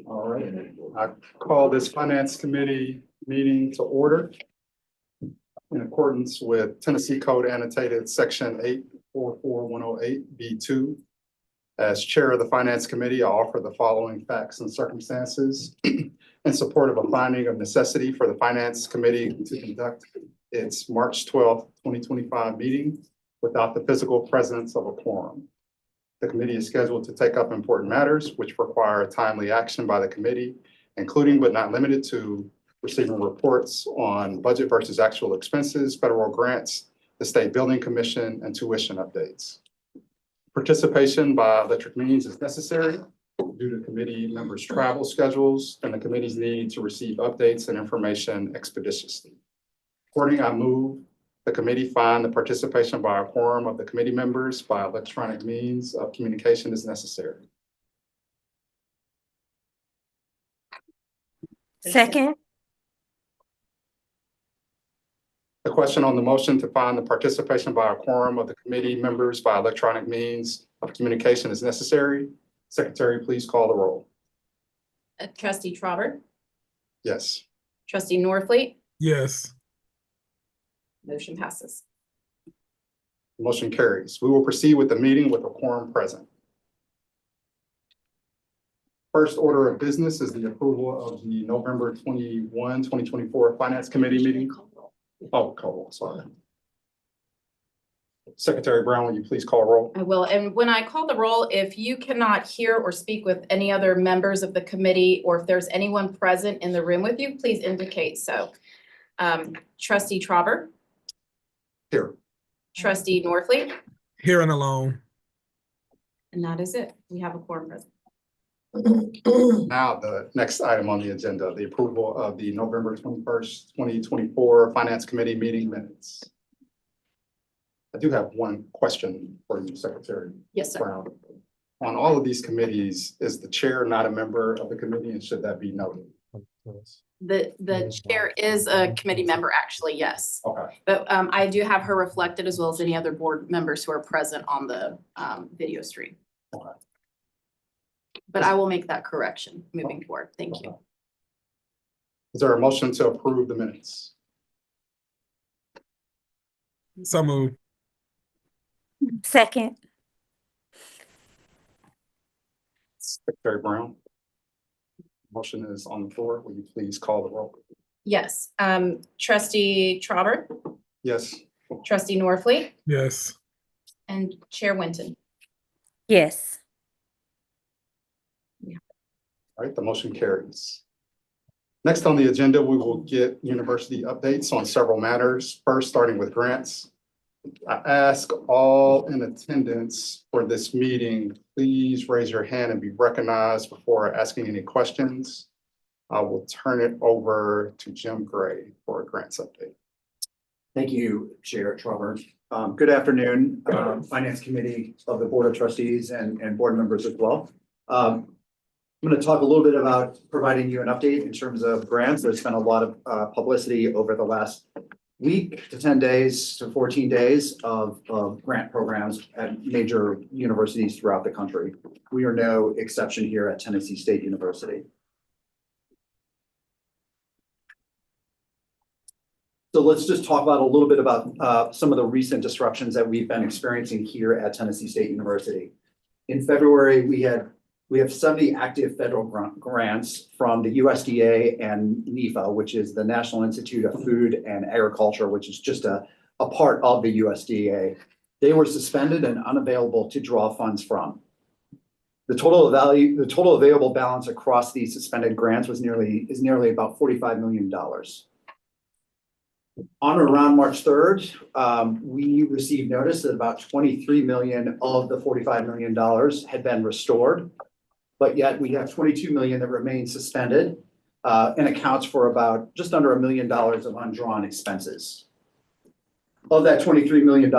All right, I call this Finance Committee meeting to order in accordance with Tennessee Code annotated section 844108B2. As chair of the Finance Committee, I offer the following facts and circumstances in support of a finding of necessity for the Finance Committee to conduct its March 12th, 2025 meeting without the physical presence of a quorum. The committee is scheduled to take up important matters which require timely action by the committee, including but not limited to receiving reports on budget versus actual expenses, federal grants, the State Building Commission, and tuition updates. Participation by electric means is necessary due to committee members' travel schedules and the committee's need to receive updates and information expeditiously. Accordingly, I move the committee find the participation by a quorum of the committee members by electronic means of communication is necessary. Second. The question on the motion to find the participation by a quorum of the committee members by electronic means of communication is necessary. Secretary, please call the roll. Trustee Trauber, Yes. trustee Norfleet, Yes. motion passes. Motion carries. We will proceed with the meeting with a quorum present. First order of business is the approval of the November 21, 2024 Finance Committee meeting. Oh, call roll, sorry. Secretary Brown, will you please call roll? I will, and when I call the roll, if you cannot hear or speak with any other members of the committee, or if there's anyone present in the room with you, please indicate so. Trustee Trauber, Here. trustee Norfleet, Here and alone. and that is it. We have a quorum present. Now, the next item on the agenda, the approval of the November 21st, 2024 Finance Committee meeting minutes. I do have one question for you, Secretary Yes, sir. Brown. On all of these committees, is the chair not a member of the committee, and should that be noted? The chair is a committee member, actually, yes. Okay. But I do have her reflected as well as any other board members who are present on the video stream. Okay. But I will make that correction moving forward. Thank you. Is there a motion to approve the minutes? So moved. Second. Secretary Brown? Motion is on the floor. Will you please call the roll? Yes, trustee Trauber, Yes. trustee Norfleet, Yes. and Chair Winton. Yes. All right, the motion carries. Next on the agenda, we will get university updates on several matters. First, starting with grants. I ask all in attendance for this meeting, please raise your hand and be recognized before asking any questions. I will turn it over to Jim Gray for a grants update. Thank you, Chair Trauber. Good afternoon, Finance Committee of the Board of Trustees and board members as well. I'm going to talk a little bit about providing you an update in terms of grants. There's been a lot of publicity over the last week to 10 days to 14 days of grant programs at major universities throughout the country. We are no exception here at Tennessee State University. So let's just talk about a little bit about some of the recent disruptions that we've been experiencing here at Tennessee State University. In February, we have 70 active federal grants from the USDA and NIFA, which is the National Institute of Food and Agriculture, which is just a part of the USDA. They were suspended and unavailable to draw funds from. The total available balance across these suspended grants is nearly about $45 million. On or around March 3rd, we received notice that about 23 million of the $45 million had been restored, but yet we have 22 million that remain suspended and accounts for about just under $1 million of undrawn expenses. Of that $23 million,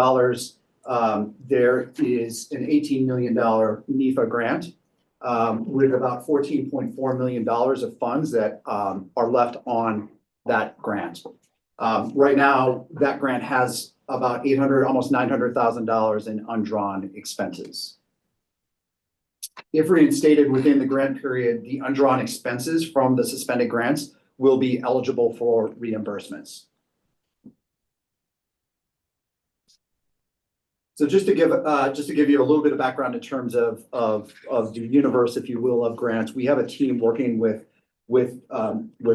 there is an $18 million NIFA grant with about $14.4 million of funds that are left on that grant. Right now, that grant has about almost $900,000 in undrawn expenses. If reinstated within the grant period, the undrawn expenses from the suspended grants will be eligible for reimbursements. So just to give you a little bit of background in terms of the universe, if you will, of grants, we have a team working with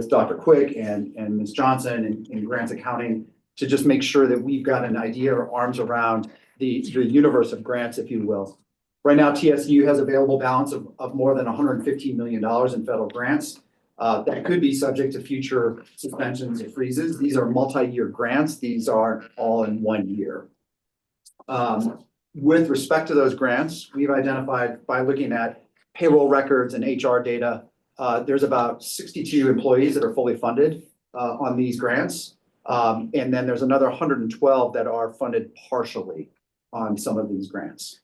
Dr. Quick and Ms. Johnson in grants accounting to just make sure that we've got an idea or arms around the universe of grants, if you will. Right now, TSU has available balance of more than $115 million in federal grants. That could be subject to future suspensions or freezes. These are multi-year grants. These are all in 1 year. With respect to those grants, we've identified by looking at payroll records and HR data, there's about 62 employees that are fully funded on these grants. And then there's another 112 that are funded partially on some of these grants.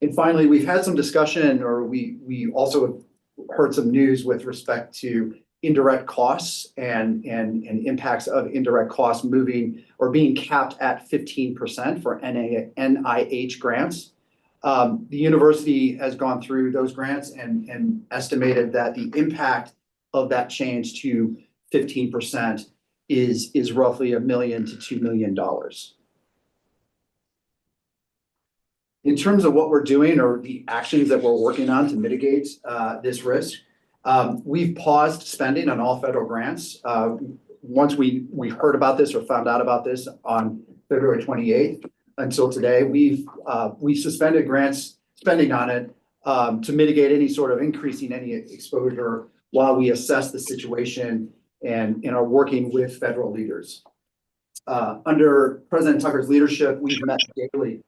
And finally, we've had some discussion, or we also heard some news with respect to indirect costs and impacts of indirect costs moving or being capped at 15% for NIH grants. The university has gone through those grants and estimated that the impact of that change to 15% is roughly $1 million to $2 million. In terms of what we're doing or the actions that we're working on to mitigate this risk, we've paused spending on all federal grants. Once we heard about this or found out about this on February 28th until today, we suspended grants spending on it to mitigate any sort of increasing any exposure while we assess the situation and are working with federal leaders. Under President Tucker's leadership, we've met daily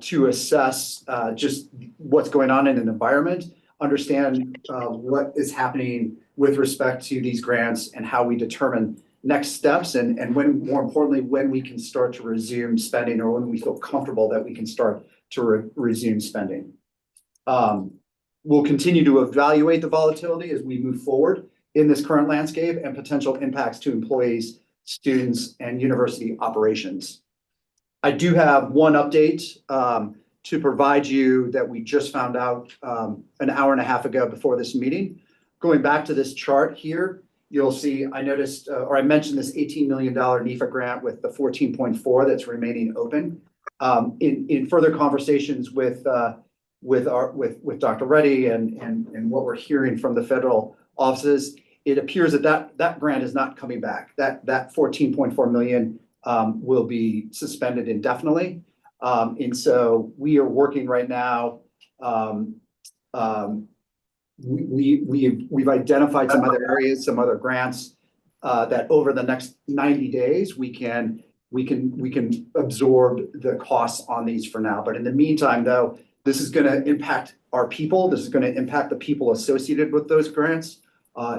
to assess just what's going on in an environment, understand what is happening with respect to these grants and how we determine next steps and when, more importantly, when we can start to resume spending or when we feel comfortable that we can start to resume spending. We'll continue to evaluate the volatility as we move forward in this current landscape and potential impacts to employees, students, and university operations. I do have one update to provide you that we just found out an hour and a half ago before this meeting. Going back to this chart here, you'll see I noticed or I mentioned this $18 million NEFA grant with the 14.4 that's remaining open. In further conversations with Dr. Reddy and what we're hearing from the federal offices, it appears that grant is not coming back. That 14.4 million will be suspended indefinitely. And so we are working right now. We've identified some other areas, some other grants that over the next 90 days we can absorb the costs on these for now. But in the meantime, though, this is going to impact our people. This is going to impact the people associated with those grants.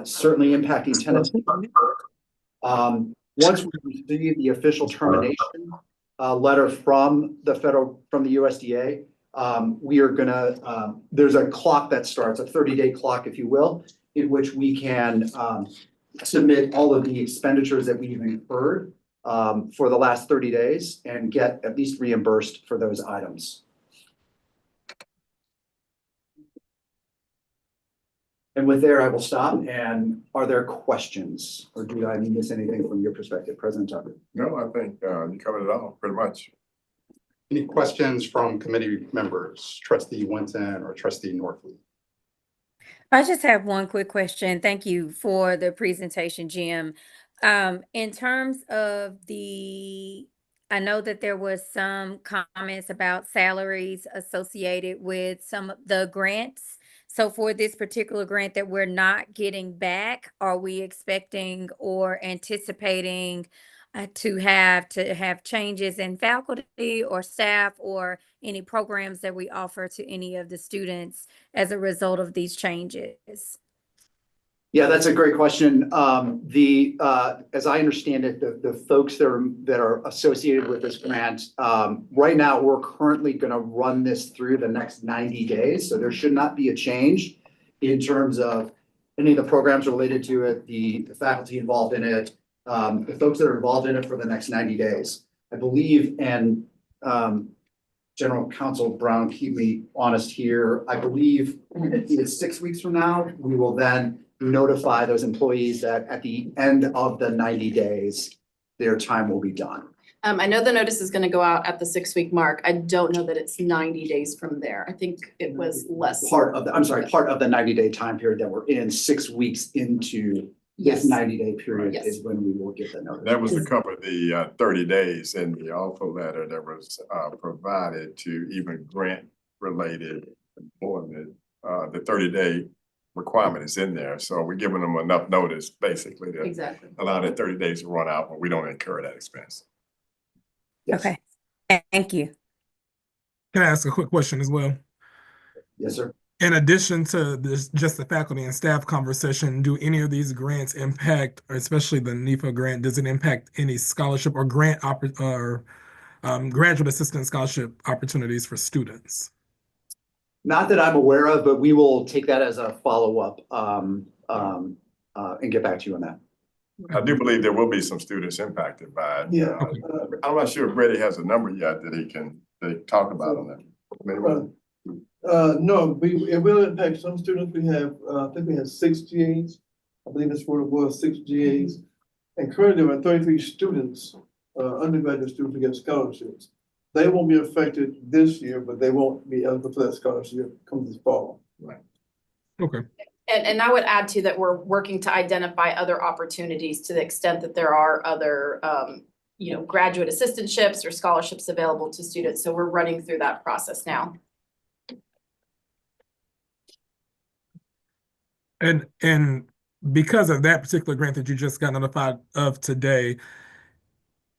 Certainly impacting tenants. Once we receive the official termination letter from the USDA, we are gonna, there's a clock that starts, a 30-day clock, if you will, in which we can submit all of the expenditures that we've incurred for the last 30 days and get at least reimbursed for those items. And with there, I will stop. And are there questions, or do I miss anything from your perspective, President Tucker? No, I think you covered it all pretty much. Any questions from committee members, Trustee Winton or Trustee Norfleet? I just have one quick question. Thank you for the presentation, Jim. In terms of I know that there was some comments about salaries associated with some of the grants. So for this particular grant that we're not getting back, are we expecting or anticipating to have changes in faculty or staff or any programs that we offer to any of the students as a result of these changes? Yeah, that's a great question. As I understand it, the folks that are associated with this grant, right now, we're currently going to run this through the next 90 days. So there should not be a change in terms of any of the programs related to it, the faculty involved in it, the folks that are involved in it for the next 90 days. I believe, and General Counsel Brown, keep me honest here. I believe it's 6 weeks from now, we will then notify those employees that at the end of the 90 days, their time will be done. I know the notice is gonna go out at the 6-week mark. I don't know that it's 90 days from there. I think it was less. Part of the 90-day time period that we're in, 6 weeks into Yes. this 90-day period Yes. is when we will get the notice. That was to cover the 30 days in the offer letter that was provided to even grant-related employment. The 30-day requirement is in there, so we're giving them enough notice, basically, to Exactly. allow that 30 days to run out, but we don't incur that expense. Yes. Okay, thank you. Can I ask a quick question as well? Yes, sir. In addition to this, just the faculty and staff conversation, do any of these grants impact, or especially the NEPA grant, does it impact any scholarship or graduate assistant scholarship opportunities for students? Not that I'm aware of, but we will take that as a follow-up and get back to you on that. I do believe there will be some students impacted by it. Yeah. I'm not sure if Brady has a number yet that he can talk about on that. Maybe- No, it will impact some students. We have, I think we have 6 GAs. I believe that's what it was, 6 GAs. And currently there are 33 students, undergraduate students who get scholarships. They won't be affected this year, but they won't be eligible for that scholarship come this fall. Okay. And I would add to that, we're working to identify other opportunities to the extent that there are other, graduate assistantships or scholarships available to students. So we're running through that process now. And because of that particular grant that you just got notified of today,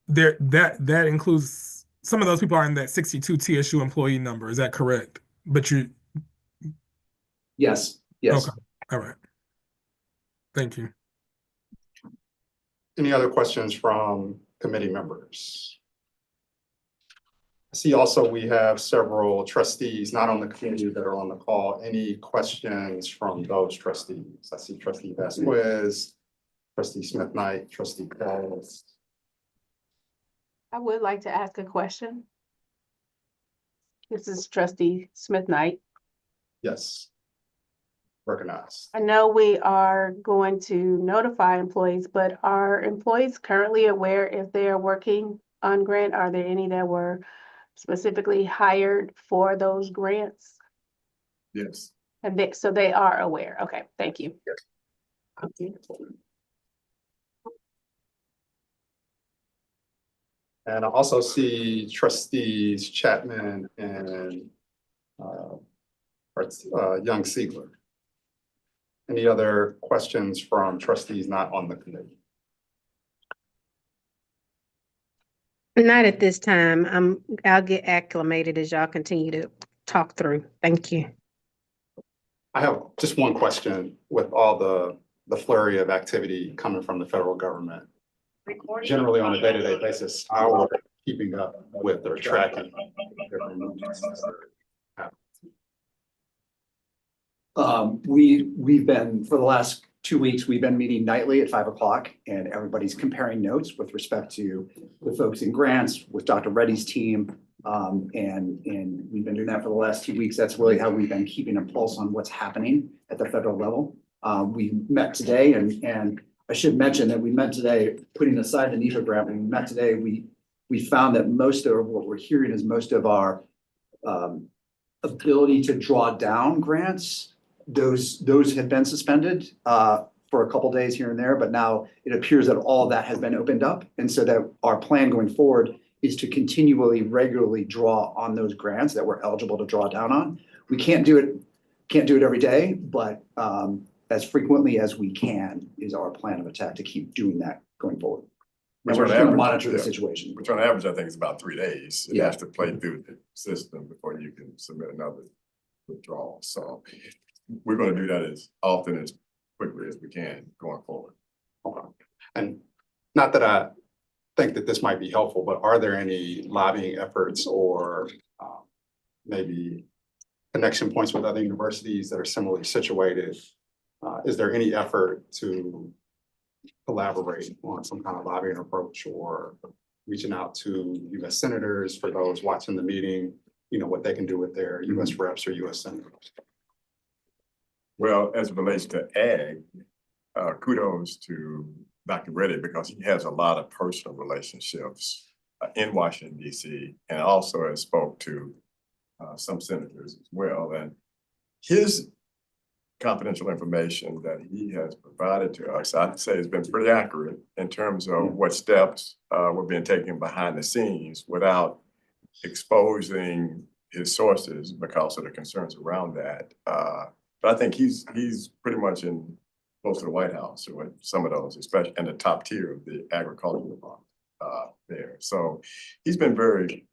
that includes some of those people are in that 62 TSU employee number. Is that correct? But you Yes, yes. Okay. All right. Thank you. Any other questions from committee members? I see also we have several trustees not on the committee that are on the call. Any questions from those trustees? I see trustee Vasquez, trustee Smith Knight, trustee Pauls. I would like to ask a question. This is trustee Smith Knight. Yes. Recognized. I know we are going to notify employees, but are employees currently aware if they are working on grant? Are there any that were specifically hired for those grants? Yes. And so they are aware. Okay, thank you. And I also see trustees Chapman and Young Siegler. Any other questions from trustees not on the committee? Not at this time. I'll get acclimated as y'all continue to talk through. Thank you. I have just one question with all the flurry of activity coming from the federal government. Generally on a day-to-day basis, how are we keeping up with or tracking different movements? We've been, for the last 2 weeks, we've been meeting nightly at 5 o'clock and everybody's comparing notes with respect to the folks in grants with Dr. Reddy's team. And we've been doing that for the last 2 weeks. That's really how we've been keeping a pulse on what's happening at the federal level. We met today and I should mention that we met today, putting aside the NEPA grant, when we met today, we found that most of what we're hearing is most of our ability to draw down grants. Those have been suspended for a couple days here and there, but now it appears that all that has been opened up. And so that our plan going forward is to continually, regularly draw on those grants that we're eligible to draw down on. We can't do it every day, but as frequently as we can is our plan of attack to keep doing that going forward. And we're just gonna monitor the situation. Which on average, I think is about 3 days. It Yeah. has to play through the system before you can submit another withdrawal. So we're gonna do that as often as quickly as we can going forward. Okay. And not that I think that this might be helpful, but are there any lobbying efforts or maybe connection points with other universities that are similarly situated? Is there any effort to collaborate on some kind of lobbying approach or reaching out to US senators for those watching the meeting you know, what they can do with their US reps or US senators. Well, as it relates to ag, kudos to Dr. Reddy because he has a lot of personal relationships in Washington, DC, and also has spoke to some senators as well. And his confidential information that he has provided to us, I'd say has been pretty accurate in terms of what steps were being taken behind the scenes without exposing his sources because of the concerns around that. But I think he's pretty much close to the White House with some of those, especially in the top tier of the agricultural department there. So he's been very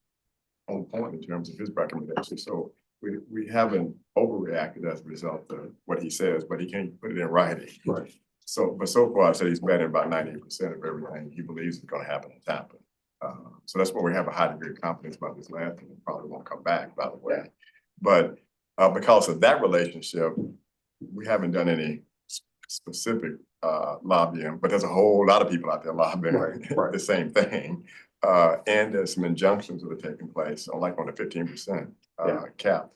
on point in terms of his recommendations. So we haven't overreacted as a result of what he says, but he can't put it in writing. Right. So, but so far, I said he's met in about 90% of everything he believes is going to happen has happened. So that's why we have a high degree of confidence about this last thing. It probably won't come back, by the way. But because of that relationship, we haven't done any specific lobbying, but there's a whole lot of people out there lobbying the same thing. And there's some injunctions that are taking place, like on the 15% cap,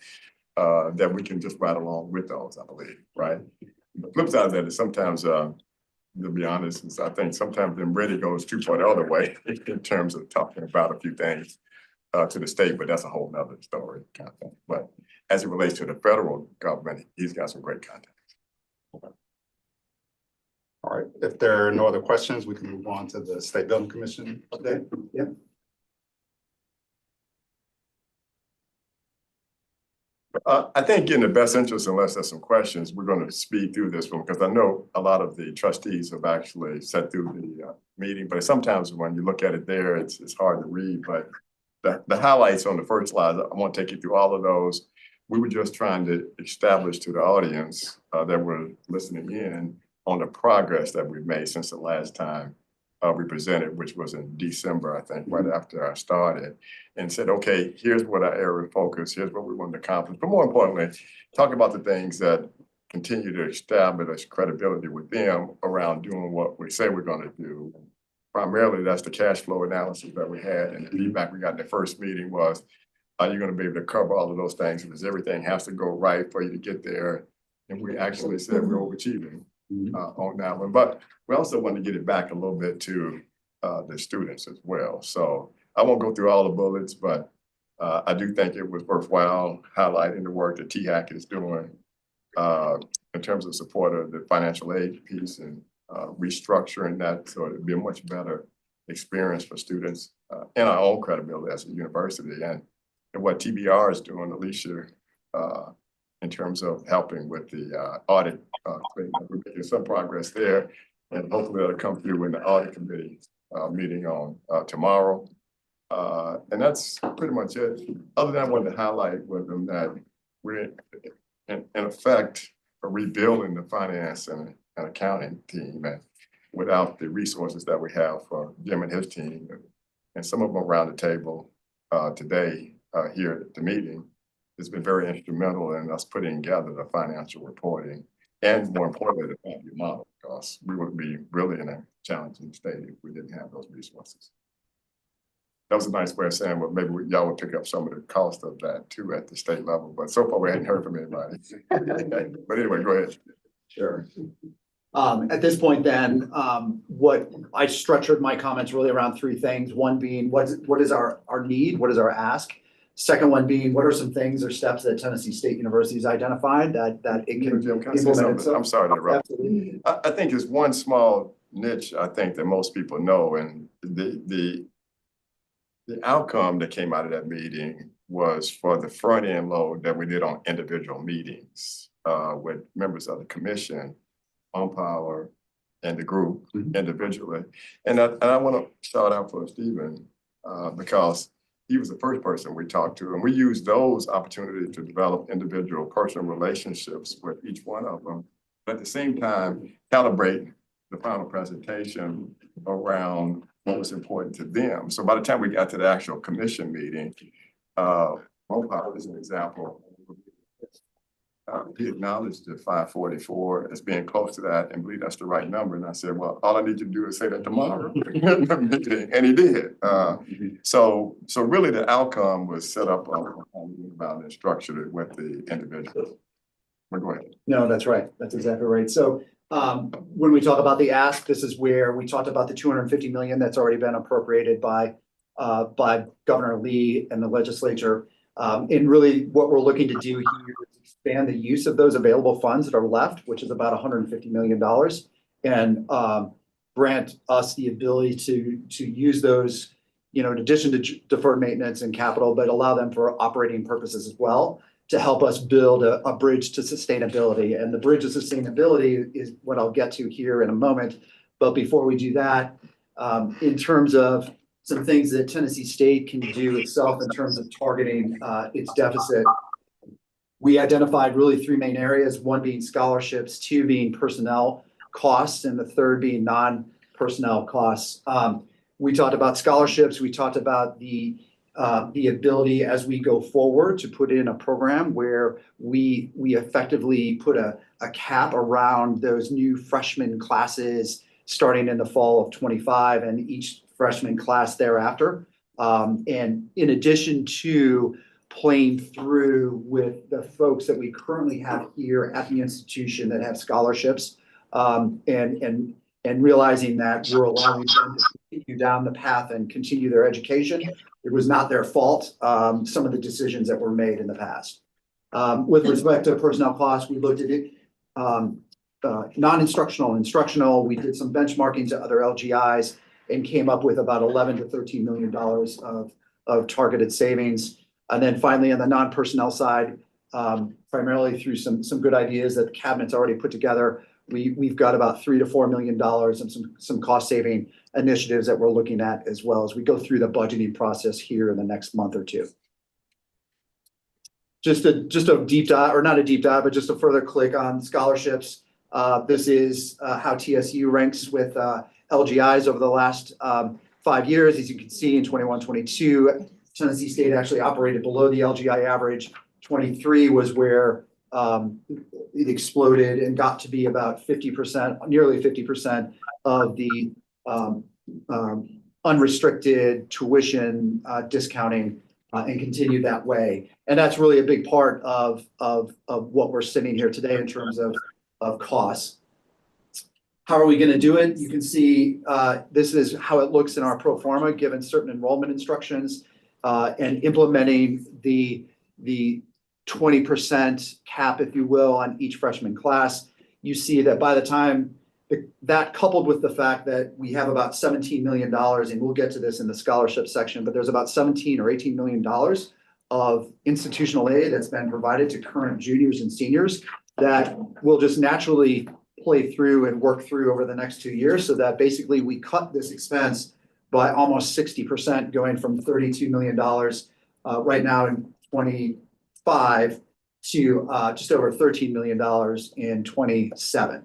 that we can just ride along with those, I believe, right? The flip side of that is sometimes, to be honest, is I think sometimes them really goes too far the other way in terms of talking about a few things to the state, but that's a whole nother story kind of thing. But as it relates to the federal government, he's got some great contacts. All right, if there are no other questions, we can move on to the State Building Commission update. Yep. I think in the best interest, unless there's some questions, we're going to speed through this one because I know a lot of the trustees have actually sat through the meeting, but sometimes when you look at it there, it's hard to read. But the highlights on the first slide, I won't take you through all of those. We were just trying to establish to the audience that were listening in on the progress that we've made since the last time we presented, which was in December, I think, right after I started, and said, okay, here's what our area of focus, here's what we want to accomplish. But more importantly, talk about the things that continue to establish credibility with them around doing what we say we're going to do. Primarily, that's the cash flow analysis that we had, and the feedback we got in the first meeting was, are you going to be able to cover all of those things? Because everything has to go right for you to get there. And we actually said we're overachieving on that one. But we also want to get it back a little bit to the students as well. So I won't go through all the bullets, but I do think it was worthwhile highlighting the work that THAC is doing in terms of support of the financial aid piece and restructuring that so it'd be a much better experience for students and our own credibility as a university. And what TBR is doing, Alicia, in terms of helping with the audit, we're making some progress there, and hopefully that'll come through in the audit committee meeting on tomorrow. And that's pretty much it. Other than I wanted to highlight with them that we're in effect rebuilding the finance and accounting team, and without the resources that we have for Jim and his team, and some of them around the table today here at the meeting, has been very instrumental in us putting together the financial reporting and, more importantly, the five-year model, because we would be really in a challenging state if we didn't have those resources. That was a nice way of saying, well, maybe y'all would pick up some of the cost of that too at the state level, but so far we hadn't heard from anybody. But anyway, go ahead. Sure. At this point then, what I structured my comments really around three things. One being, what is our need? What is our ask? Second one being, what are some things or steps that Tennessee State University has identified that it can Jim, can I say something? itself? I'm sorry to interrupt. Absolutely. I think there's one small niche I think that most people know, and the outcome that came out of that meeting was for the front end load that we did on individual meetings with members of the commission, on power, and the group individually. And I want to shout out for Stephen because he was the first person we talked to, and we used those opportunities to develop individual personal relationships with each one of them. But at the same time, calibrate the final presentation around what was important to them. So by the time we got to the actual commission meeting, Mopop is an example. he acknowledged the 544 as being close to that and believe that's the right number. And I said, well, all I need you to do is say that tomorrow. And he did. So really the outcome was set up on about and structured with the individual. But go ahead. No, that's right. That's exactly right. So when we talk about the ask, this is where we talked about the 250 million that's already been appropriated by Governor Lee and the legislature. And really what we're looking to do here is expand the use of those available funds that are left, which is about $150 million, and grant us the ability to use those, in addition to deferred maintenance and capital, but allow them for operating purposes as well to help us build a bridge to sustainability. And the bridge to sustainability is what I'll get to here in a moment. But before we do that, in terms of some things that Tennessee State can do itself in terms of targeting its deficit, we identified really three main areas, one being scholarships, two being personnel costs, and the third being non-personnel costs. We talked about scholarships. We talked about the ability as we go forward to put in a program where we effectively put a cap around those new freshman classes starting in the fall of 25 and each freshman class thereafter. And in addition to playing through with the folks that we currently have here at the institution that have scholarships, and realizing that we're allowing them to continue down the path and continue their education. It was not their fault, some of the decisions that were made in the past. With respect to personnel costs, we looked at it, non-instructional, instructional. We did some benchmarking to other LGIs and came up with about $11 to $13 million of targeted savings. And then finally, on the non-personnel side, primarily through some good ideas that the cabinet's already put together, we've got about $3 to $4 million and some cost saving initiatives that we're looking at as well as we go through the budgeting process here in the next month or two. Just a deep dive, or not a deep dive, but just a further click on scholarships. This is how TSU ranks with LGIs over the last 5 years. As you can see in 21-22, Tennessee State actually operated below the LGI average. 23 was where it exploded and got to be about 50%, nearly 50% of the unrestricted tuition discounting and continued that way. And that's really a big part of what we're sitting here today in terms of costs. How are we going to do it? You can see this is how it looks in our pro forma, given certain enrollment instructions and implementing the 20% cap, if you will, on each freshman class. You see that by the time that coupled with the fact that we have about $17 million, and we'll get to this in the scholarship section, but there's about 17 or 18 million dollars of institutional aid that's been provided to current juniors and seniors that will just naturally play through and work through over the next 2 years, so that basically we cut this expense by almost 60%, going from $32 million right now in 25 to just over $13 million in 27.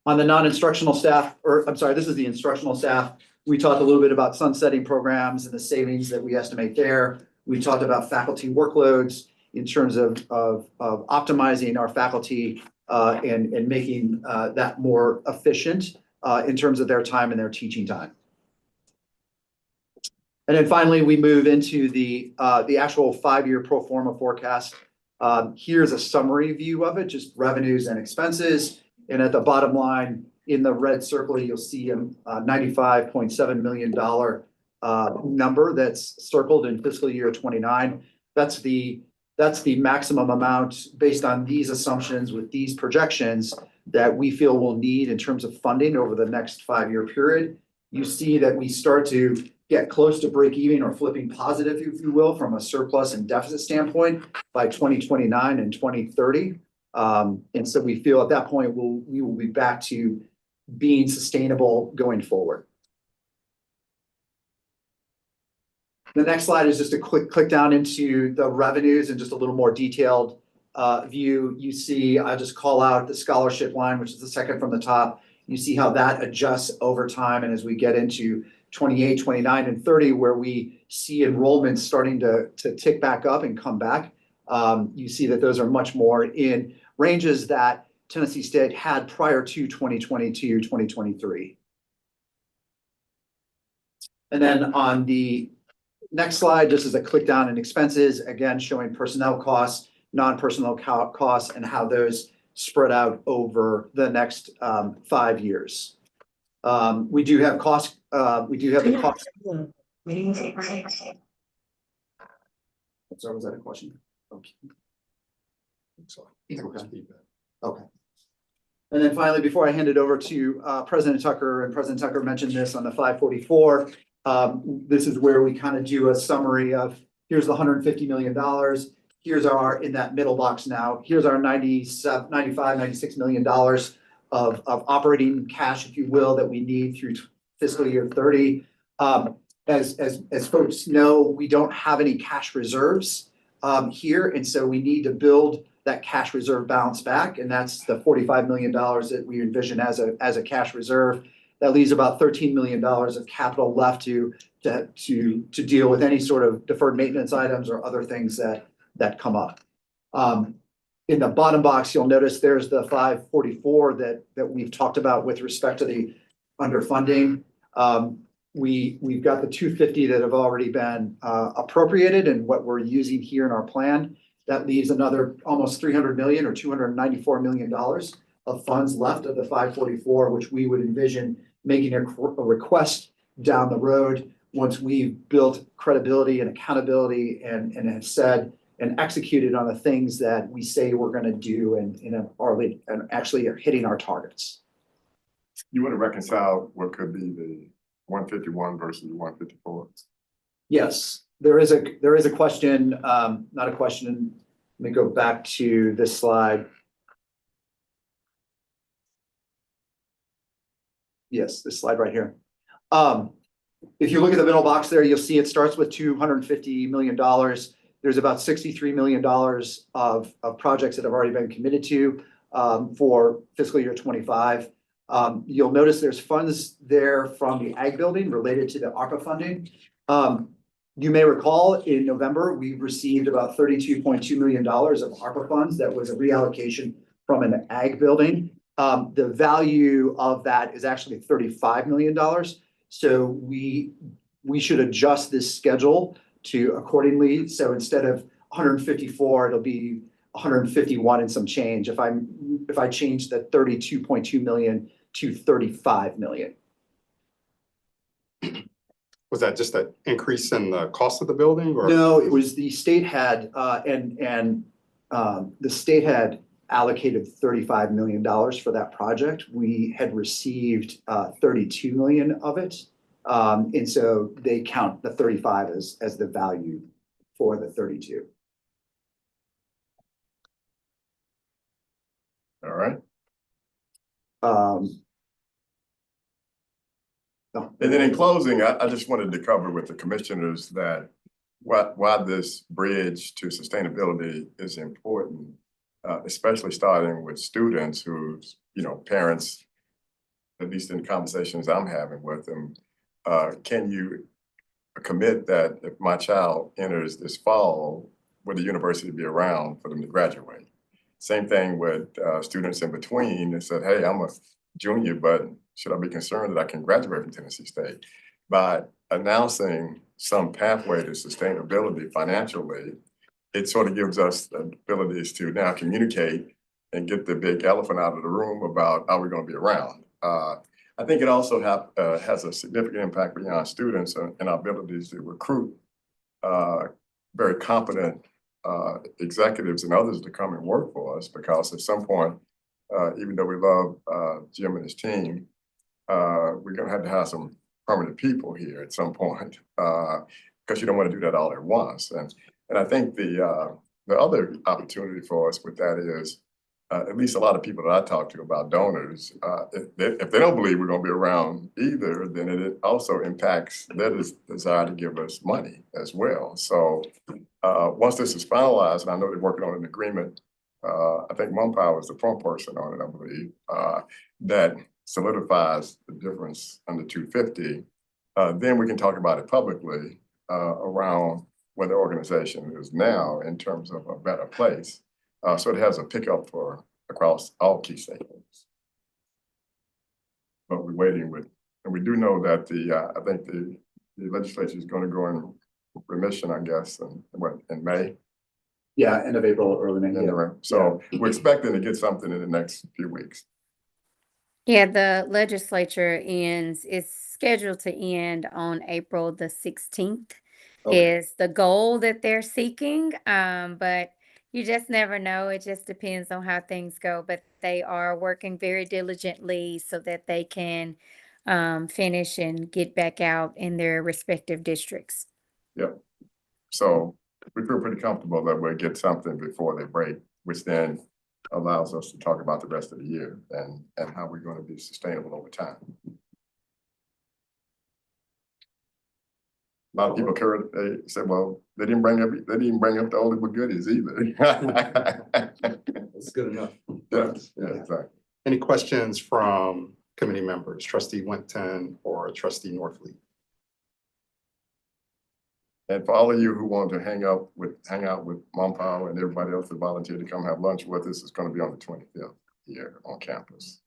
On the non-instructional staff, or I'm sorry, this is the instructional staff. We talked a little bit about sunsetting programs and the savings that we estimate there. We talked about faculty workloads in terms of optimizing our faculty and making that more efficient in terms of their time and their teaching time. And then finally, we move into the actual 5-year pro forma forecast. Here's a summary view of it, just revenues and expenses. And at the bottom line, in the red circle, you'll see a $95.7 million number that's circled in fiscal year 29. That's the maximum amount based on these assumptions with these projections that we feel we'll need in terms of funding over the next 5-year period. You see that we start to get close to break even or flipping positive, if you will, from a surplus and deficit standpoint by 2029 and 2030. And so we feel at that point, we will be back to being sustainable going forward. The next slide is just a quick click down into the revenues and just a little more detailed view. You see, I just call out the scholarship line, which is the second from the top. You see how that adjusts over time. And as we get into 28, 29, and 30, where we see enrollment starting to tick back up and come back, you see that those are much more in ranges that Tennessee State had prior to 2022, 2023. And then on the next slide, just as a click down in expenses, again, showing personnel costs, non-personnel costs, and how those spread out over the next 5 years. We do have costs, we do have the cost. Sorry, was that a question? Okay. Okay. And then finally, before I hand it over to President Tucker, and President Tucker mentioned this on the 544, this is where we kind of do a summary of, here's the $150 million. Here's our, in that middle box now, here's our $95, $96 million of operating cash, if you will, that we need through fiscal year 30. As folks know, we don't have any cash reserves here, and so we need to build that cash reserve balance back, and that's the $45 million that we envision as a cash reserve. That leaves about $13 million of capital left to deal with any sort of deferred maintenance items or other things that come up. In the bottom box, you'll notice there's the 544 that we've talked about with respect to the underfunding. We've got the 250 that have already been appropriated and what we're using here in our plan. That leaves another almost $300 million or $294 million of funds left of the 544, which we would envision making a request down the road once we've built credibility and accountability and have said and executed on the things that we say we're going to do and actually are hitting our targets. You want to reconcile what could be the 151 versus the 154? Yes, there is a question, not a question. Let me go back to this slide. Yes, this slide right here. If you look at the middle box there, you'll see it starts with $250 million. There's about $63 million of projects that have already been committed to for fiscal year 25. You'll notice there's funds there from the ag building related to the ARPA funding. You may recall in November, we received about $32.2 million of ARPA funds. That was a reallocation from an ag building. The value of that is actually $35 million. So we should adjust this schedule to accordingly. So instead of 154, it'll be 151 and some change if I change the 32.2 million to 35 million. Was that just an increase in the cost of the building, or? No, it was the state had the state had allocated $35 million for that project. We had received 32 million of it. And so they count the 35 as the value for the 32. All right. And then in closing, I just wanted to cover with the commissioners that why this bridge to sustainability is important, especially starting with students whose, parents, at least in conversations I'm having with them, can you commit that if my child enters this fall, will the university be around for them to graduate? Same thing with students in between that said, hey, I'm a junior, but should I be concerned that I can graduate from Tennessee State? By announcing some pathway to sustainability financially, it sort of gives us the abilities to now communicate and get the big elephant out of the room about are we going to be around. I think it also has a significant impact beyond students and our abilities to recruit very competent executives and others to come and work for us, because at some point, even though we love Jim and his team, we're going to have some permanent people here at some point, because you don't want to do that all at once. And I think the other opportunity for us with that is, at least a lot of people that I talk to about donors, if they don't believe we're going to be around either, then it also impacts their desire to give us money as well. So once this is finalized, and I know they're working on an agreement, I think Mumpower is the front person on it, I believe, that solidifies the difference under 250. Then we can talk about it publicly around where the organization is now in terms of a better place. So it has a pickup for across all key stakeholders. But we're waiting with, and we do know that I think the legislature is going to go in remission, I guess, in May. Yeah, end of April, early May. Yeah. So we're expecting to get something in the next few weeks. Yeah, the legislature is scheduled to end on April the 16th Okay. is the goal that they're seeking. But you just never know. It just depends on how things go. But they are working very diligently so that they can finish and get back out in their respective districts. Yep. So we feel pretty comfortable that we'll get something before they break, which then allows us to talk about the rest of the year and how we're going to be sustainable over time. A lot of people they said, well, they didn't bring up the only but goodies either. That's good enough. Yeah, exactly. Any questions from committee members, Trustee Winton or Trustee Norfleet? And for all of you who want to hang out with Mom Powell and everybody else that volunteered to come have lunch with us, it's going to be on the 25th here on campus.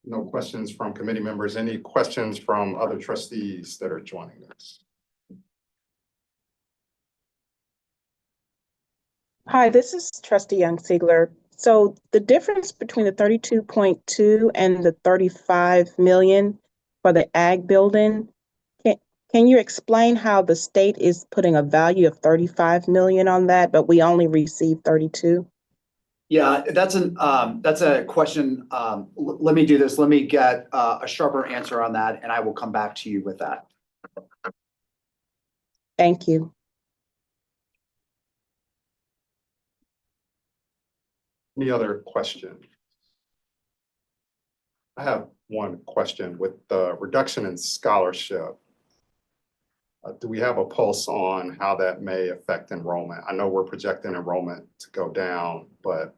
No questions from committee members. Any questions from other trustees that are joining us? Hi, this is Trustee Young Siegler. So the difference between the 32.2 and the 35 million for the ag building, can you explain how the state is putting a value of 35 million on that, but we only received 32? Yeah, that's a question. Let me do this. Let me get a sharper answer on that, and I will come back to you with that. Thank you. Any other questions? I have one question. With the reduction in scholarship, do we have a pulse on how that may affect enrollment? I know we're projecting enrollment to go down, but,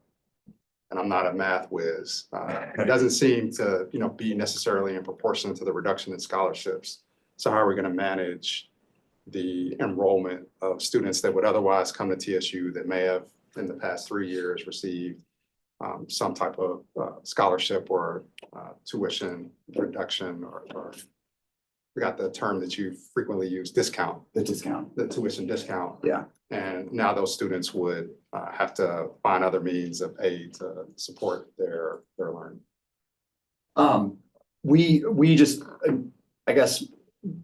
and I'm not a math whiz, it doesn't seem to, be necessarily in proportion to the reduction in scholarships. So how are we going to manage the enrollment of students that would otherwise come to TSU that may have in the past 3 years received some type of scholarship or tuition reduction or forgot the term that you frequently use, discount. The discount. The tuition discount. Yeah. And now those students would have to find other means of aid to support their learning. We just, I guess,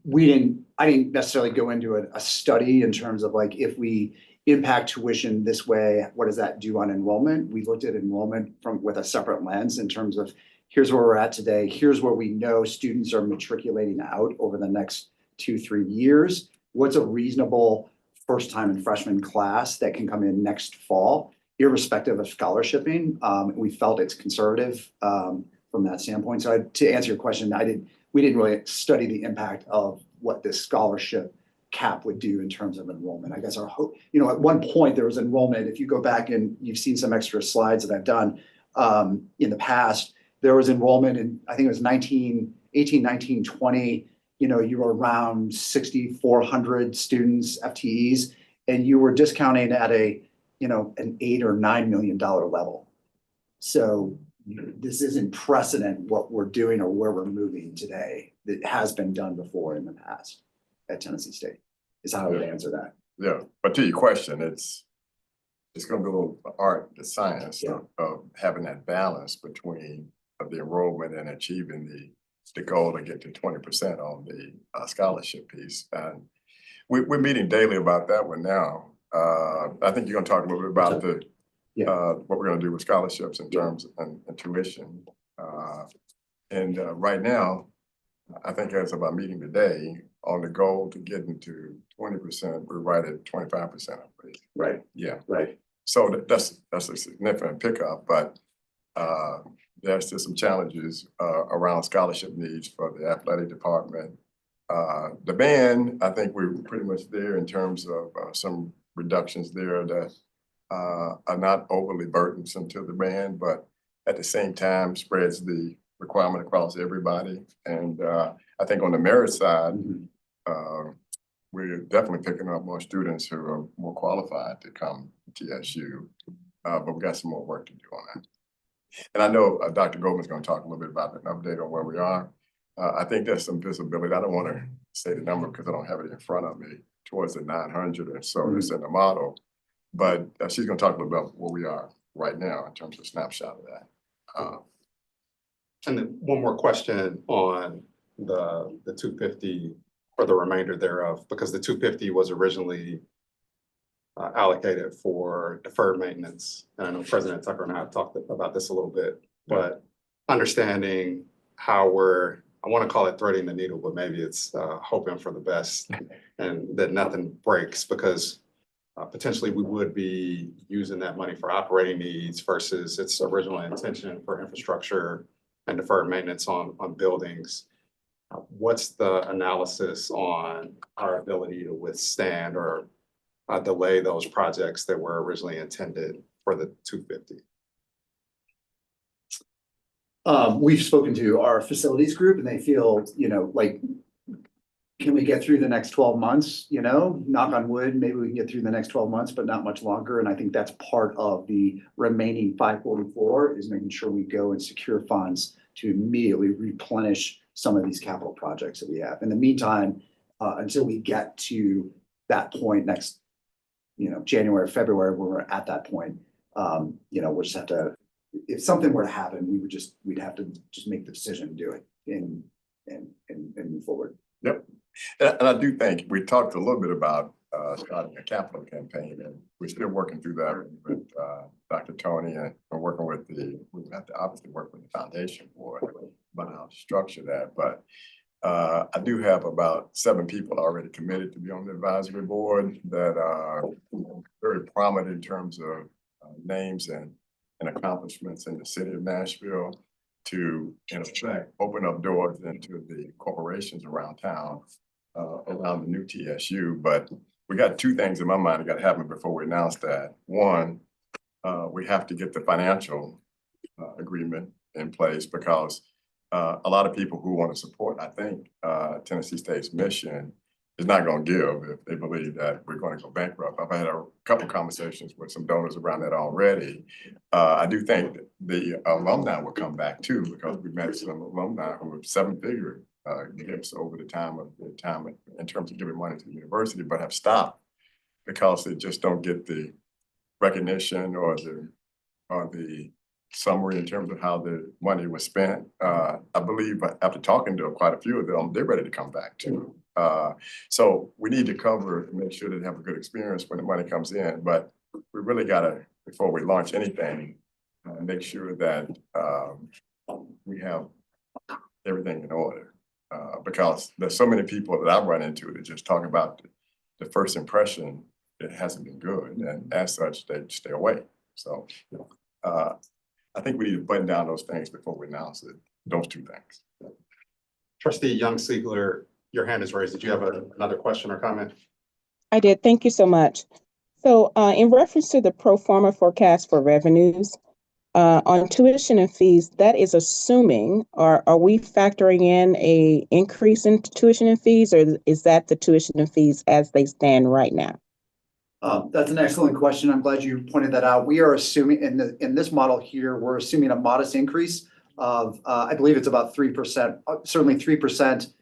I didn't necessarily go into a study in terms of like, if we impact tuition this way, what does that do on enrollment? We looked at enrollment with a separate lens in terms of here's where we're at today. Here's where we know students are matriculating out over the next 2-3 years. What's a reasonable first time and freshman class that can come in next fall, irrespective of scholarshiping? We felt it's conservative from that standpoint. So to answer your question, we didn't really study the impact of what this scholarship cap would do in terms of enrollment. I guess our hope, at one point there was enrollment. If you go back and you've seen some extra slides that I've done in the past, there was enrollment in, I think it was 18, 19, 20, you were around 6,400 students, FTEs, and you were discounting at an $8 or $9 million level. So this isn't precedent what we're doing or where we're moving today. That has been done before in the past at Tennessee State, is how I would answer that. Yeah, but to your question, it's going to be a little art, the science of having that balance between the enrollment and achieving the goal to get to 20% on the scholarship piece. And we're meeting daily about that one now. I think you're going to talk a little bit about what we're going to do with scholarships in terms and tuition. Right now, I think as of our meeting today, on the goal to get into 20%, we're right at 25%, I believe. Right. Yeah. Right. So that's a significant pickup, but there's still some challenges around scholarship needs for the athletic department. The band, I think we're pretty much there in terms of some reductions there that are not overly burdensome to the band, but at the same time spreads the requirement across everybody. And I think on the merit side, we're definitely picking up more students who are more qualified to come to TSU. But we got some more work to do on that. And I know Dr. Goldman's going to talk a little bit about an update on where we are. I think there's some visibility. I don't want to say the number because I don't have it in front of me, towards the 900 or so that's in the model. But she's going to talk a little about where we are right now in terms of snapshot of that. And then one more question on the 250 for the remainder thereof, because the 250 was originally allocated for deferred maintenance. And I know President Tucker and I have talked about this a little bit, but understanding how I want to call it threading the needle, but maybe it's hoping for the best and that nothing breaks, because potentially we would be using that money for operating needs versus its original intention for infrastructure and deferred maintenance on buildings. What's the analysis on our ability to withstand or delay those projects that were originally intended for the 250? We've spoken to our facilities group and they feel, like, can we get through the next 12 months? Knock on wood, maybe we can get through the next 12 months, but not much longer. And I think that's part of the remaining 544 is making sure we go and secure funds to immediately replenish some of these capital projects that we have. In the meantime, until we get to that point next, January, February, where we're at that point, we'll just have to, if something were to happen, we'd have to just make the decision to do it and move forward. Yep. And I do think we talked a little bit about starting a capital campaign, and we're still working through that with Dr. Tony, and we're working with we have to obviously work with the foundation board about how to structure that. But I do have about 7 people already committed to be on the advisory board that are very prominent in terms of names and accomplishments in the city of Nashville to, in effect, open up doors into the corporations around town, around the new TSU. But we got 2 things in my mind that got to happen before we announce that. One, we have to get the financial agreement in place, because a lot of people who want to support, I think, Tennessee State's mission is not going to give if they believe that we're going to go bankrupt. I've had a couple of conversations with some donors around that already. I do think that the alumni will come back too, because we met some alumni who have 7-figure gifts over the time in terms of giving money to the university, but have stopped because they just don't get the recognition or the summary in terms of how the money was spent. I believe after talking to quite a few of them, they're ready to come back too. So we need to cover and make sure they have a good experience when the money comes in. But we really got to, before we launch anything, make sure that we have everything in order. Because there's so many people that I've run into that just talk about the first impression, it hasn't been good. And as such, they stay away. So I think we need to button down those things before we announce it, those 2 things. Trustee Young-Siegler, your hand is raised. Did you have another question or comment? I did. Thank you so much. So in reference to the pro forma forecast for revenues, on tuition and fees, that is assuming, or are we factoring in a increase in tuition and fees, or is that the tuition and fees as they stand right now? That's an excellent question. I'm glad you pointed that out. We are assuming in this model here, we're assuming a modest increase of, I believe it's about 3%, certainly 3%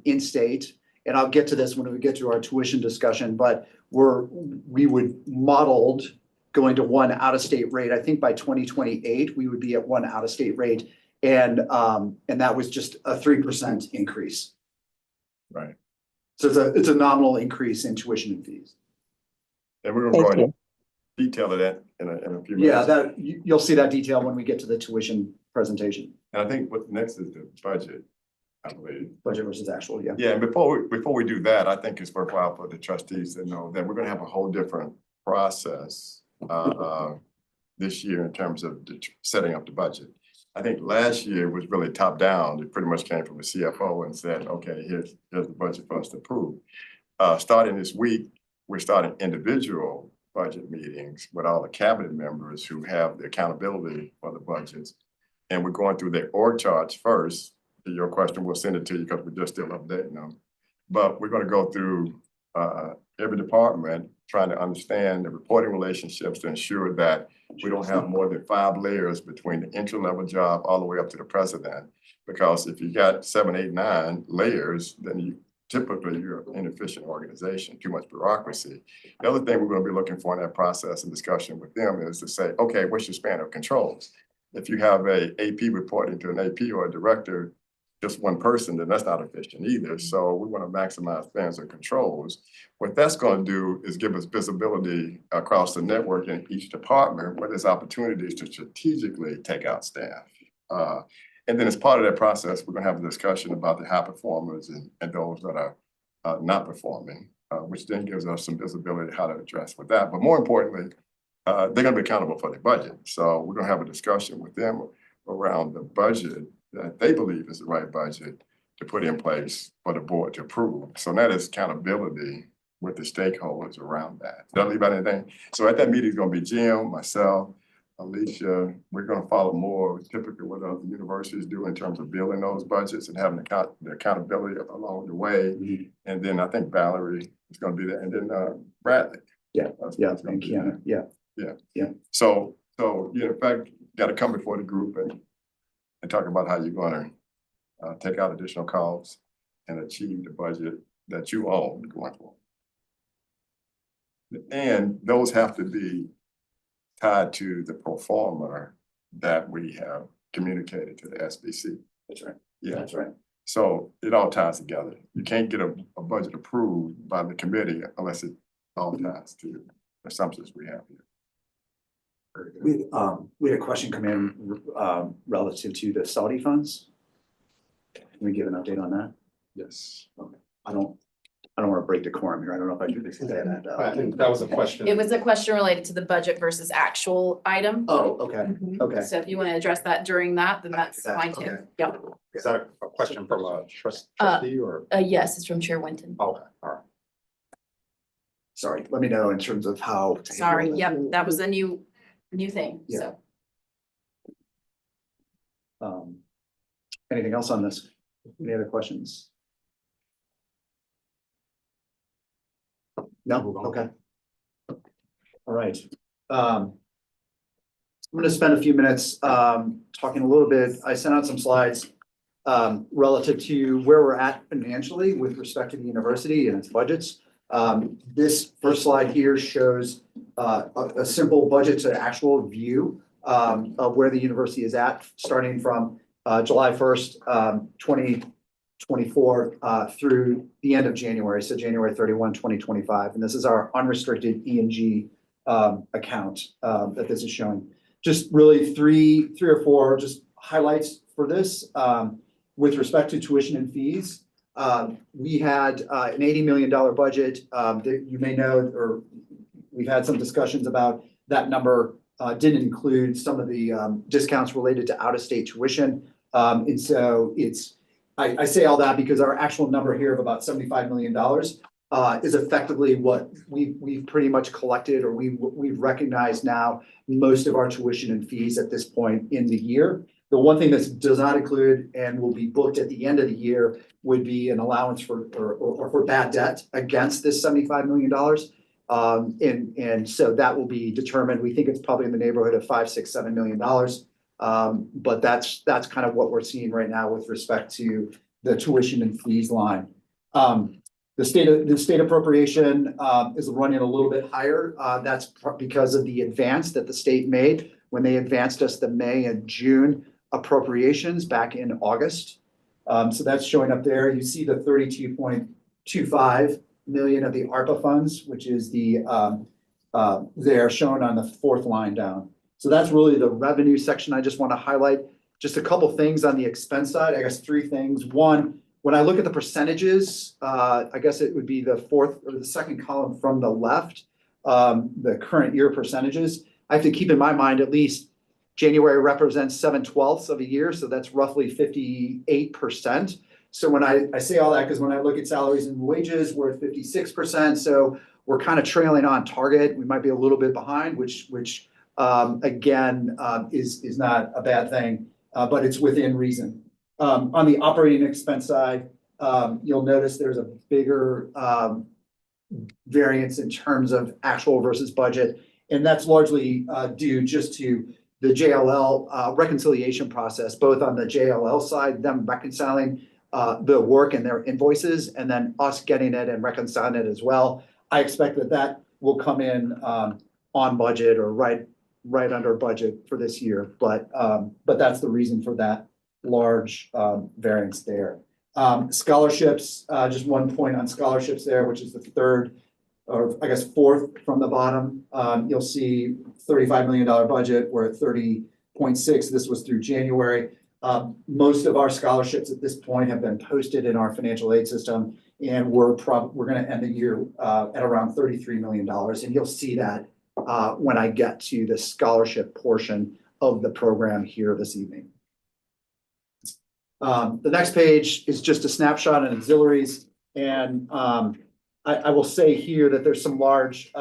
in state. And I'll get to this when we get to our tuition discussion, but we would modeled going to 1 out-of-state rate. I think by 2028, we would be at 1 out-of-state rate. And that was just a 3% increase. Right. So it's a nominal increase in tuition and fees. And we're going to go into detail of that in a few minutes. Yeah, you'll see that detail when we get to the tuition presentation. And I think what next is the budget, I believe. Budget versus actual, yeah. Yeah, and before we do that, I think it's worthwhile for the trustees to know that we're going to have a whole different process this year in terms of setting up the budget. I think last year was really top down. It pretty much came from the CFO and said, okay, here's the budget for us to approve. Starting this week, we're starting individual budget meetings with all the cabinet members who have the accountability for the budgets and we're going through their org charts first. To your question, we'll send it to you because we're just still updating them. But we're gonna go through every department, trying to understand the reporting relationships to ensure that we don't have more than 5 layers between the entry-level job all the way up to the president. Because if you got 7, 8, 9 layers, then you're an inefficient organization, too much bureaucracy. The other thing we're gonna be looking for in that process and discussion with them is to say, okay, what's your span of controls? If you have a AP reporting to an AP or a director, just one person, then that's not efficient either. So we want to maximize spans of controls. What that's going to do is give us visibility across the network in each department where there's opportunities to strategically take out staff. And then as part of that process, we're going to have a discussion about the high performers and those that are not performing, which then gives us some visibility how to address with that. But more importantly, they're going to be accountable for their budget. So we're going to have a discussion with them around the budget that they believe is the right budget to put in place for the board to approve. So that is accountability with the stakeholders around that. Did I leave out anything? So at that meeting is going to be Jim, myself, Alicia. We're going to follow more typically what other universities do in terms of building those budgets and having the accountability along the way. And then I think Valerie is going to be there, and then Bradley. Yeah, and Kiana, yeah. So in fact, got to come before the group and talk about how you're going to take out additional costs and achieve the budget that you own going forward. And those have to be tied to the pro forma that we have communicated to the SBC. That's right. Yeah, That's right. so it all ties together. You can't get a budget approved by the committee unless it all ties to the assumptions we have here. We had a question come in relative to the Saudi funds. Can we give an update on that? Yes. Okay. I don't want to break decorum here. I don't know if I should say that. I think that was a question. It was a question related to the budget versus actual item. Oh, okay, okay. So if you want to address that during that, then that's fine Okay. too. Yep. Is that a question from a trustee or? Yes, it's from Chair Winton. Okay, all right. Sorry, let me know in terms of how. to handle Sorry, that. yep, that was a new thing, Yeah. so. Anything else on this? Any other questions? No, okay. All right. I'm going to spend a few minutes talking a little bit. I sent out some slides relative to where we're at financially with respect to the university and its budgets. This first slide here shows a simple budget to actual view of where the university is at, starting from July 1st, 2024 through the end of January, so January 31, 2025. And this is our unrestricted E&G account that this is showing. Just really three or four just highlights for this. With respect to tuition and fees, we had an $80 million budget that you may know, or we've had some discussions about that number didn't include some of the discounts related to out-of-state tuition. And so I say all that because our actual number here of about $75 million is effectively what we've pretty much collected, or we've recognized now most of our tuition and fees at this point in the year. The one thing that does not include and will be booked at the end of the year would be an allowance for bad debt against this $75 million. And so that will be determined. We think it's probably in the neighborhood of $5, $6, $7 million. But that's kind of what we're seeing right now with respect to the tuition and fees line. The state appropriation is running a little bit higher. That's because of the advance that the state made when they advanced us the May and June appropriations back in August. So that's showing up there. You see the 32.25 million of the ARPA funds, which is they're shown on the fourth line down. So that's really the revenue section. I just want to highlight just a couple things on the expense side. I guess three things. One, when I look at the percentages, I guess it would be the fourth or the second column from the left, the current year percentages. I have to keep in my mind at least January represents 7/12 of a year, so that's roughly 58%. So when I say all that, because when I look at salaries and wages, we're at 56%. So we're kind of trailing on target. We might be a little bit behind, which again is not a bad thing. but it's within reason. On the operating expense side, you'll notice there's a bigger variance in terms of actual versus budget. And that's largely due just to the JLL reconciliation process, both on the JLL side, them reconciling the work and their invoices, and then us getting it and reconciling it as well. I expect that that will come in on budget or right under budget for this year, but that's the reason for that large variance there. Scholarships, just one point on scholarships there, which is the third, or I guess fourth from the bottom. You'll see $35 million budget. We're at 30.6. This was through January. Most of our scholarships at this point have been posted in our financial aid system, and we're going to end the year at around $33 million. And you'll see that when I get to the scholarship portion of the program here this evening. The next page is just a snapshot on auxiliaries. And I will say here that there's some large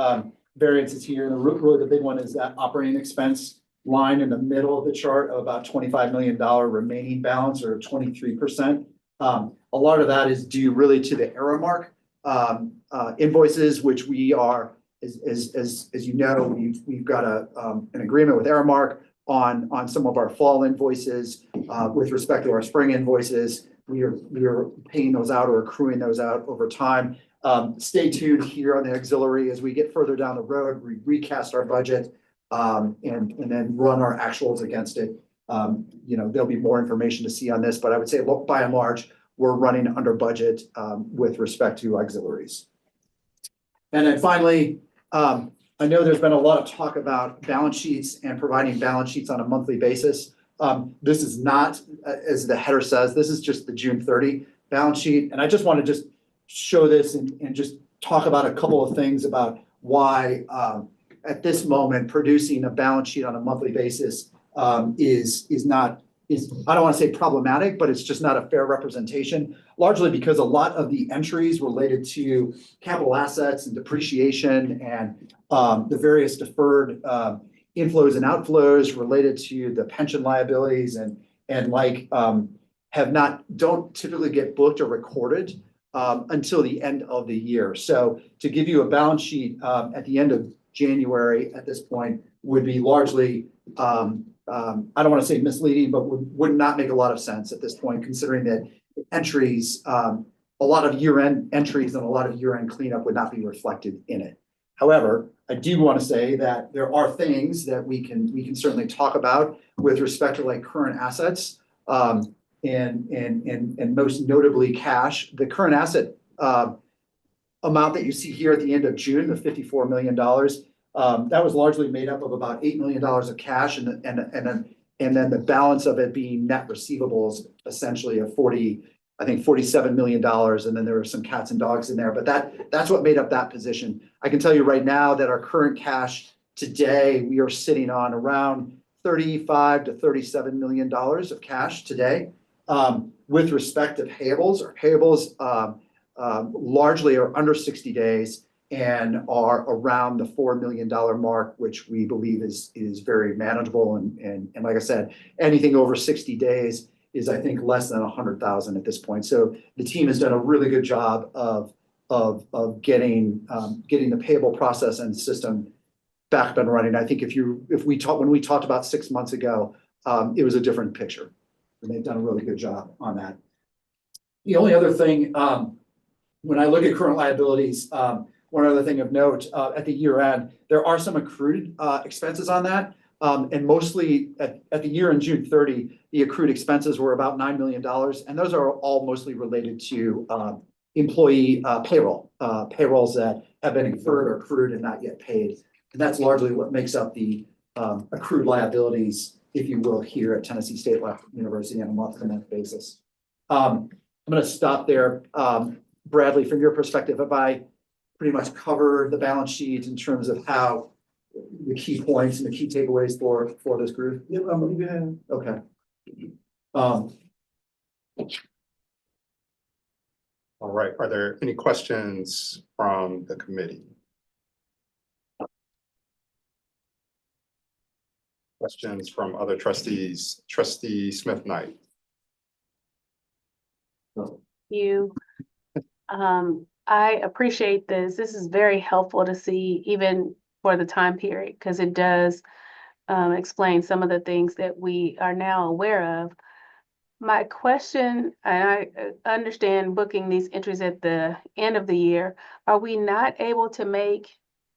variances here. And really the big one is that operating expense line in the middle of the chart of about $25 million remaining balance, or 23%. A lot of that is due really to the Aramark invoices, which we are, as you know, we've got an agreement with Aramark on some of our fall invoices. With respect to our spring invoices, we are paying those out or accruing those out over time. Stay tuned here on the auxiliary as we get further down the road. We recast our budget and then run our actuals against it. There'll be more information to see on this, but I would say, look, by and large, we're running under budget with respect to auxiliaries. And then finally, I know there's been a lot of talk about balance sheets and providing balance sheets on a monthly basis. This is not, as the header says, this is just the June 30 balance sheet. And I just want to just show this and just talk about a couple of things about why at this moment producing a balance sheet on a monthly basis is not, I don't want to say problematic, but it's just not a fair representation, largely because a lot of the entries related to capital assets and depreciation and the various deferred inflows and outflows related to the pension liabilities and don't typically get booked or recorded until the end of the year. So to give you a balance sheet at the end of January at this point would be largely, I don't want to say misleading, but would not make a lot of sense at this point, considering that entries, a lot of year-end entries and a lot of year-end cleanup would not be reflected in it. However, I do want to say that there are things that we can certainly talk about with respect to like current assets and most notably cash. The current asset amount that you see here at the end of June, the $54 million, that was largely made up of about $8 million of cash and then the balance of it being net receivables, essentially of $47 million. And then there were some cats and dogs in there, but that's what made up that position. I can tell you right now that our current cash today, we are sitting on around $35 to $37 million of cash today. With respect to payables, our payables largely are under 60 days and are around the $4 million mark, which we believe is very manageable. And like I said, anything over 60 days is, I think, less than 100,000 at this point. So the team has done a really good job of getting the payable process and system back up and running. I think when we talked about 6 months ago, it was a different picture, and they've done a really good job on that. The only other thing, when I look at current liabilities, one other thing of note, at the year end, there are some accrued expenses on that. And mostly at the year in June 30, the accrued expenses were about $9 million. And those are all mostly related to employee payrolls that have been incurred or accrued and not yet paid. And that's largely what makes up the accrued liabilities, if you will, here at Tennessee State University on a month-to-month basis. I'm going to stop there. Bradley, from your perspective, have I pretty much covered the balance sheet in terms of how the key points and the key takeaways for this group? Yep, I'm Okay. All right. Are there any questions from the committee? Questions from other trustees? Trustee Smith Knight. You, I appreciate this. This is very helpful to see even for the time period, because it does explain some of the things that we are now aware of. My question, and I understand booking these entries at the end of the year, are we not able to make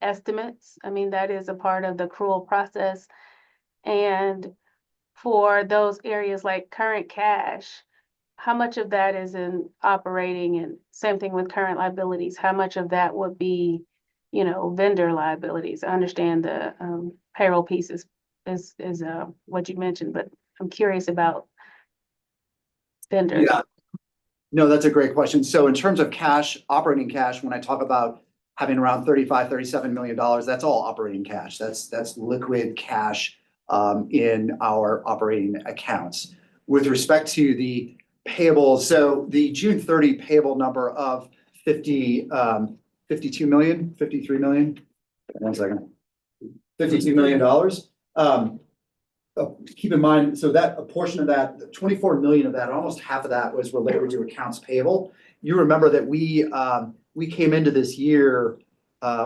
estimates? I mean, that is a part of the accrual process. And for those areas like current cash, how much of that is in operating, and same thing with current liabilities? How much of that would be, vendor liabilities? I understand the payroll piece is what you mentioned, but I'm curious about vendors. Yeah. No, that's a great question. So in terms of cash, operating cash, when I talk about having around $37 million, that's all operating cash. That's liquid cash in our operating accounts. With respect to the payables, so the June 30 payable number of 52 million, 53 million, 1 second, $52 million. Keep in mind, so that a portion of that, 24 million of that, almost half of that was related to accounts payable. You remember that we came into this year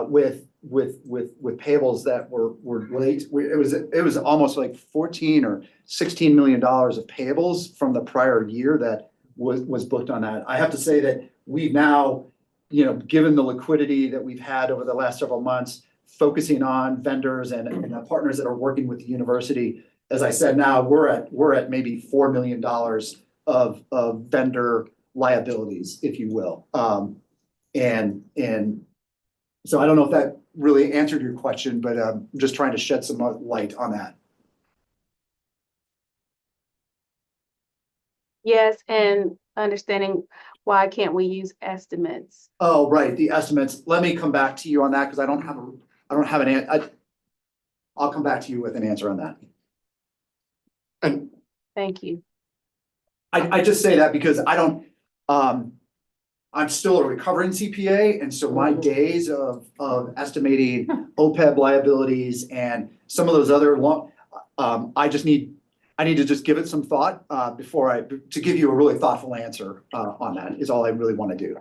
with payables that were late. It was almost like 14 or 16 million dollars of payables from the prior year that was booked on that. I have to say that we've now, given the liquidity that we've had over the last several months, focusing on vendors and partners that are working with the university. As I said, now we're at maybe $4 million of vendor liabilities, if you will. And so I don't know if that really answered your question, but I'm just trying to shed some light on that. Yes, and understanding why can't we use estimates? Oh, right, the estimates. Let me come back to you on that because I don't have an answer. I'll come back to you with an answer on that. And Thank you. I just say that because I'm still a recovering CPA, and so my days of estimating OPEB liabilities and some of those other I need to just give it some thought to give you a really thoughtful answer on that is all I really want to do.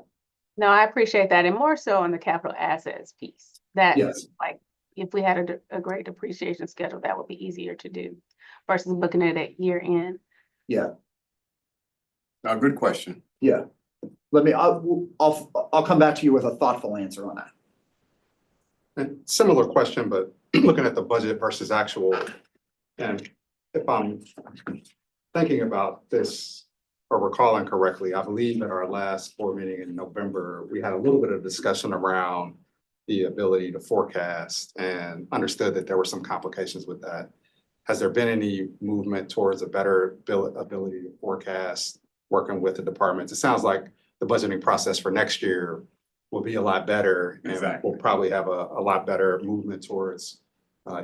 No, I appreciate that, and more so on the capital assets piece. That Yes. like if we had a great depreciation schedule, that would be easier to do versus looking at it year end. Yeah. A good question. Yeah. I'll come back to you with a thoughtful answer on that. And similar question, but looking at the budget versus actual. And if I'm thinking about this or recalling correctly, I believe at our last board meeting in November, we had a little bit of discussion around the ability to forecast and understood that there were some complications with that. Has there been any movement towards a better ability to forecast working with the departments? It sounds like the budgeting process for next year will be a lot better. And Exactly. we'll probably have a lot better movement towards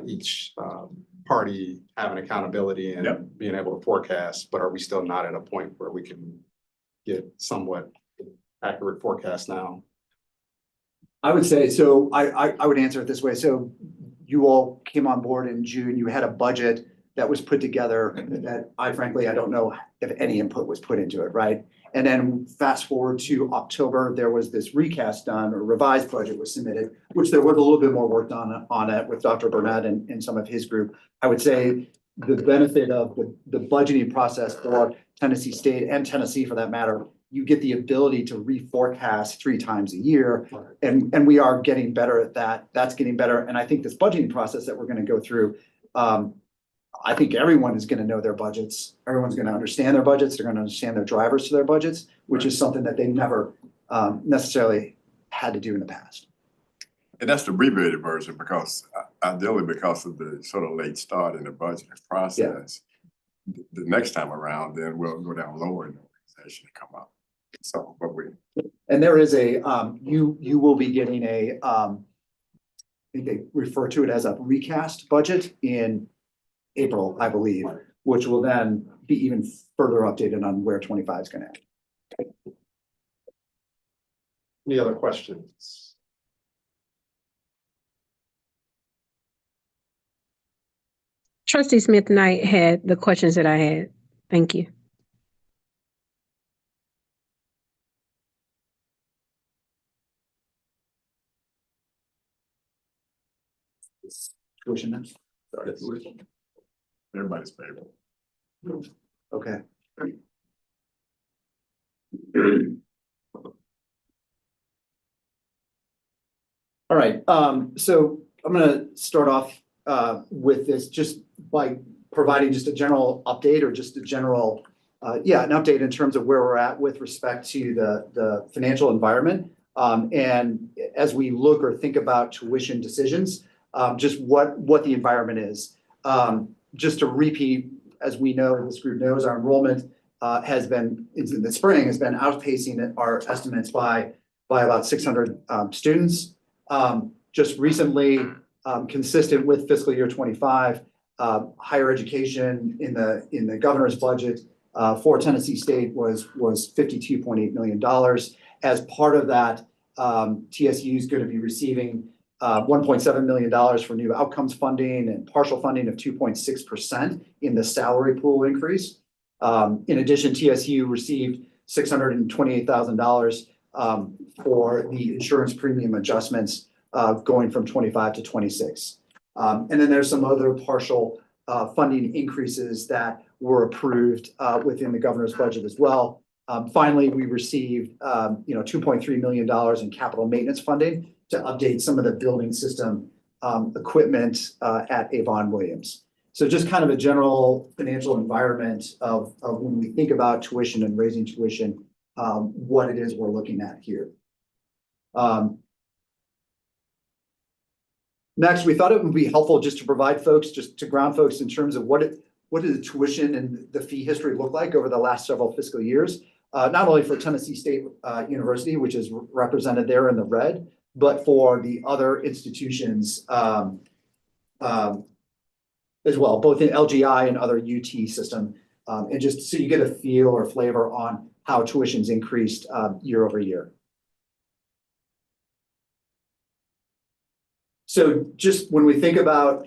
each party having accountability and Yep. being able to forecast. But are we still not at a point where we can get somewhat accurate forecast now? I would say, so I would answer it this way. So you all came on board in June, you had a budget that was put together that I don't know if any input was put into it, right? And then fast forward to October, there was this recast done, or revised budget was submitted, which there was a little bit more work done on it with Dr. Burnett and some of his group. I would say the benefit of the budgeting process for Tennessee State and Tennessee for that matter, you get the ability to reforecast 3 times a year. And we are getting better at that. That's getting better. And I think this budgeting process that we're going to go through, I think everyone is going to know their budgets. Everyone's going to understand their budgets. They're going to understand their drivers to their budgets, which is something that they never necessarily had to do in the past. And that's the abbreviated version because ideally because of the sort of late start in the budgeting process, the next time around, then we'll go down lower in the organization and come up. So, but and there is you will be getting I think they refer to it as a recast budget in April, I believe, which will then be even further updated on where 25 is going to end. Any other questions? Trustee Smith Knight had the questions that I had. Thank you. Tuition then? Everybody's favorite. Okay. All right, so I'm gonna start off with this just by providing just a general update or just a general, an update in terms of where we're at with respect to the financial environment. And as we look or think about tuition decisions, just what the environment is. Just to repeat, as we know, this group knows, our enrollment has been, in the spring, has been outpacing our estimates by about 600 students. Just recently, consistent with fiscal year 25, higher education in the governor's budget for Tennessee State was $52.8 million. As part of that, TSU is going to be receiving $1.7 million for new outcomes funding and partial funding of 2.6% in the salary pool increase. In addition, TSU received $628,000 for the insurance premium adjustments going from 25 to 26. And then there's some other partial funding increases that were approved within the governor's budget as well. Finally, we received $2.3 million in capital maintenance funding to update some of the building system equipment at Avon Williams. So just kind of a general financial environment of when we think about tuition and raising tuition, what it is we're looking at here. Next, we thought it would be helpful just to provide folks, just to ground folks in terms of what did the tuition and the fee history look like over the last several fiscal years, not only for Tennessee State University, which is represented there in the red, but for the other institutions as well, both in LGI and other UT system, and just so you get a feel or flavor on how tuition's increased year over year. So just when we think about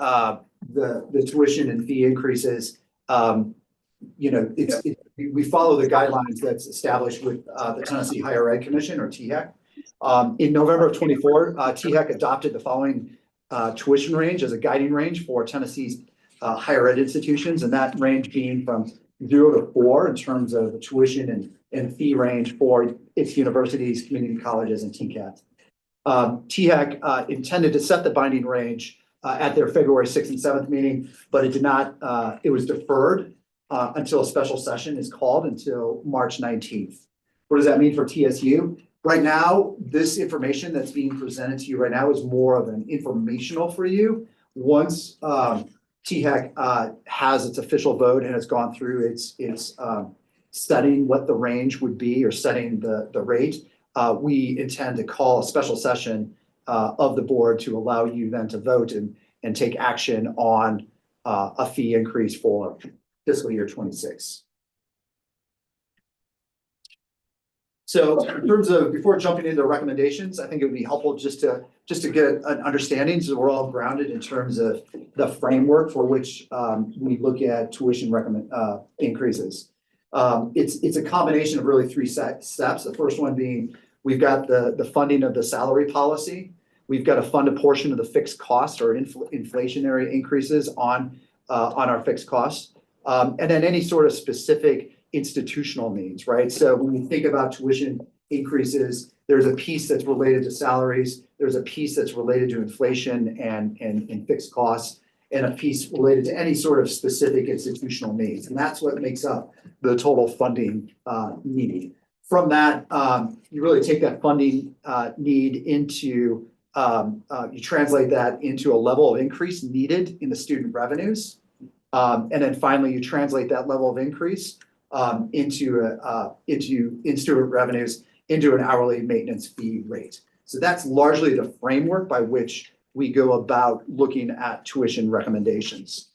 the tuition and fee increases, we follow the guidelines that's established with the Tennessee Higher Ed Commission, or THEC. In November of 24, THEC adopted the following tuition range as a guiding range for Tennessee's higher ed institutions, and that range being from 0 to 4 in terms of the tuition and fee range for its universities, community colleges, and TCAT. THEC intended to set the binding range at their February 6th and 7th meeting, but it did not, it was deferred until a special session is called until March 19th. What does that mean for TSU? Right now, this information that's being presented to you right now is more of an informational for you. Once THEC has its official vote and has gone through its studying what the range would be or setting the rate, we intend to call a special session of the board to allow you then to vote and take action on a fee increase for fiscal year 26. So in terms of, before jumping into recommendations, I think it would be helpful just to get an understanding, so we're all grounded in terms of the framework for which we look at tuition increases. It's a combination of really 3 steps. The first one being, we've got the funding of the salary policy. We've got to fund a portion of the fixed costs or inflationary increases on our fixed costs. And then any sort of specific institutional needs, right? So when we think about tuition increases, there's a piece that's related to salaries, there's a piece that's related to inflation and fixed costs, and a piece related to any sort of specific institutional needs. And that's what makes up the total funding need. From that, you really take that funding need into, you translate that into a level of increase needed in the student revenues. And then finally, you translate that level of increase in student revenues into an hourly maintenance fee rate. So that's largely the framework by which we go about looking at tuition recommendations.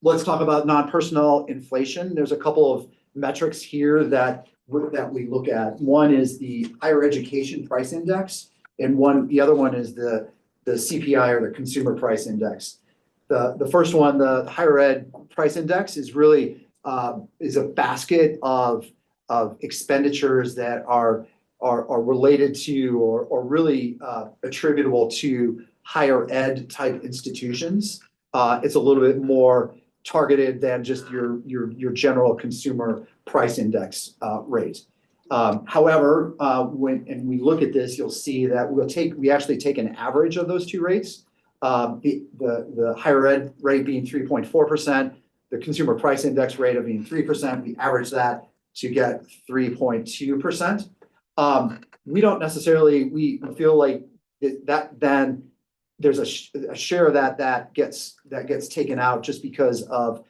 Let's talk about non-personnel inflation. There's a couple of metrics here that we look at. One is the higher education price index, and the other one is the the CPI or the Consumer Price Index. The first one, the higher ed price index, is really is a basket of expenditures that are related to or really attributable to higher ed type institutions. It's a little bit more targeted than just your general consumer price index rate. However, when we look at this, you'll see that we actually take an average of those two rates. The higher ed rate being 3.4%, the consumer price index rate of being 3%, we average that to get 3.2%. We don't necessarily, we feel like that then there's a share of that gets taken out just because of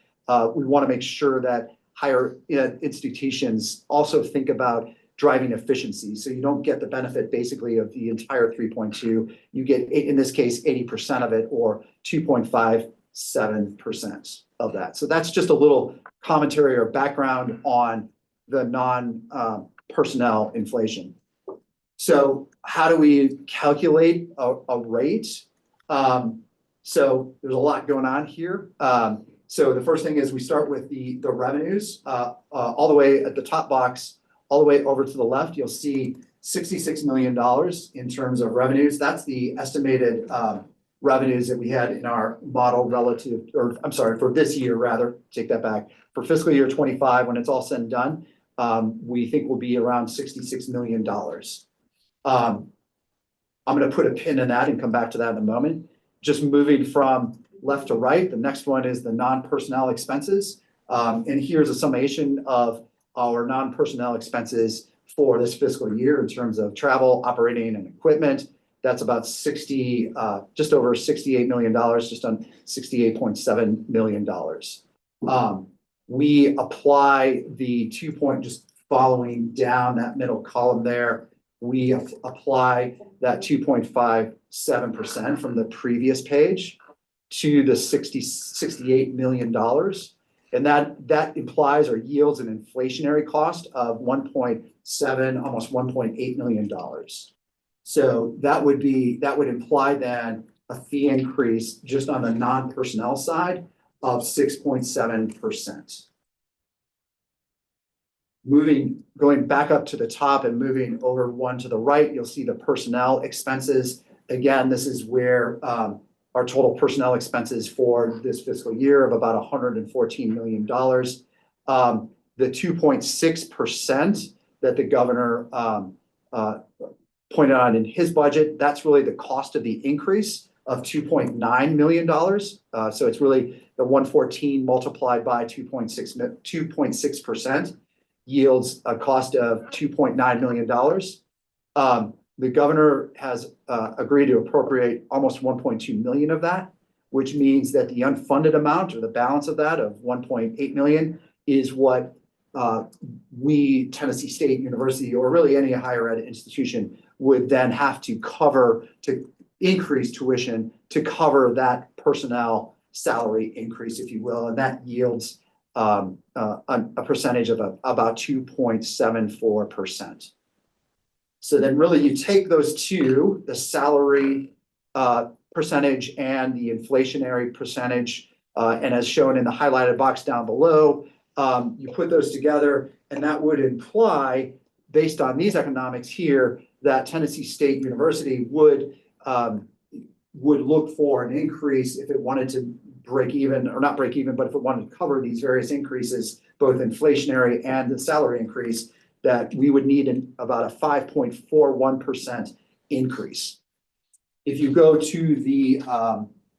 we want to make sure that higher ed institutions also think about driving efficiency. So you don't get the benefit basically of the entire 3.2. You get, in this case, 80% of it, or 2.57% of that. So that's just a little commentary or background on the non-personnel inflation. So how do we calculate a rate? So there's a lot going on here. So the first thing is we start with the revenues, all the way at the top box, all the way over to the left, you'll see $66 million in terms of revenues. That's the estimated revenues that we had in our model relative, or I'm sorry, for this year rather, take that back. For fiscal year 25, when it's all said and done, we think will be around $66 million. I'm going to put a pin in that and come back to that in a moment. Just moving from left to right, the next one is the non-personnel expenses. And here's a summation of our non-personnel expenses for this fiscal year in terms of travel, operating, and equipment. That's about just over $68 million, just on $68.7 million. We apply the 2 point, just following down that middle column there, we apply that 2.57% from the previous page to the $68 million. And that implies or yields an inflationary cost of 1.7, almost $1.8 million. So that would imply then a fee increase just on the non-personnel side of 6.7%. Going back up to the top and moving over one to the right, you'll see the personnel expenses. Again, this is where our total personnel expenses for this fiscal year of about $114 million. The 2.6% that the governor pointed out in his budget, that's really the cost of the increase of $2.9 million. So it's really the 114 multiplied by 2.6% yields a cost of $2.9 million. The governor has agreed to appropriate almost 1.2 million of that, which means that the unfunded amount or the balance of that of 1.8 million is what we, Tennessee State University, or really any higher ed institution, would then have to cover to increase tuition to cover that personnel salary increase, if you will, and that yields a percentage of about 2.74%. So then really you take those two, the salary percentage and the inflationary percentage, and as shown in the highlighted box down below, you put those together, and that would imply, based on these economics here, that Tennessee State University would look for an increase if it wanted to break even, or not break even, but if it wanted to cover these various increases, both inflationary and the salary increase, that we would need about a 5.41% increase. If you go to the,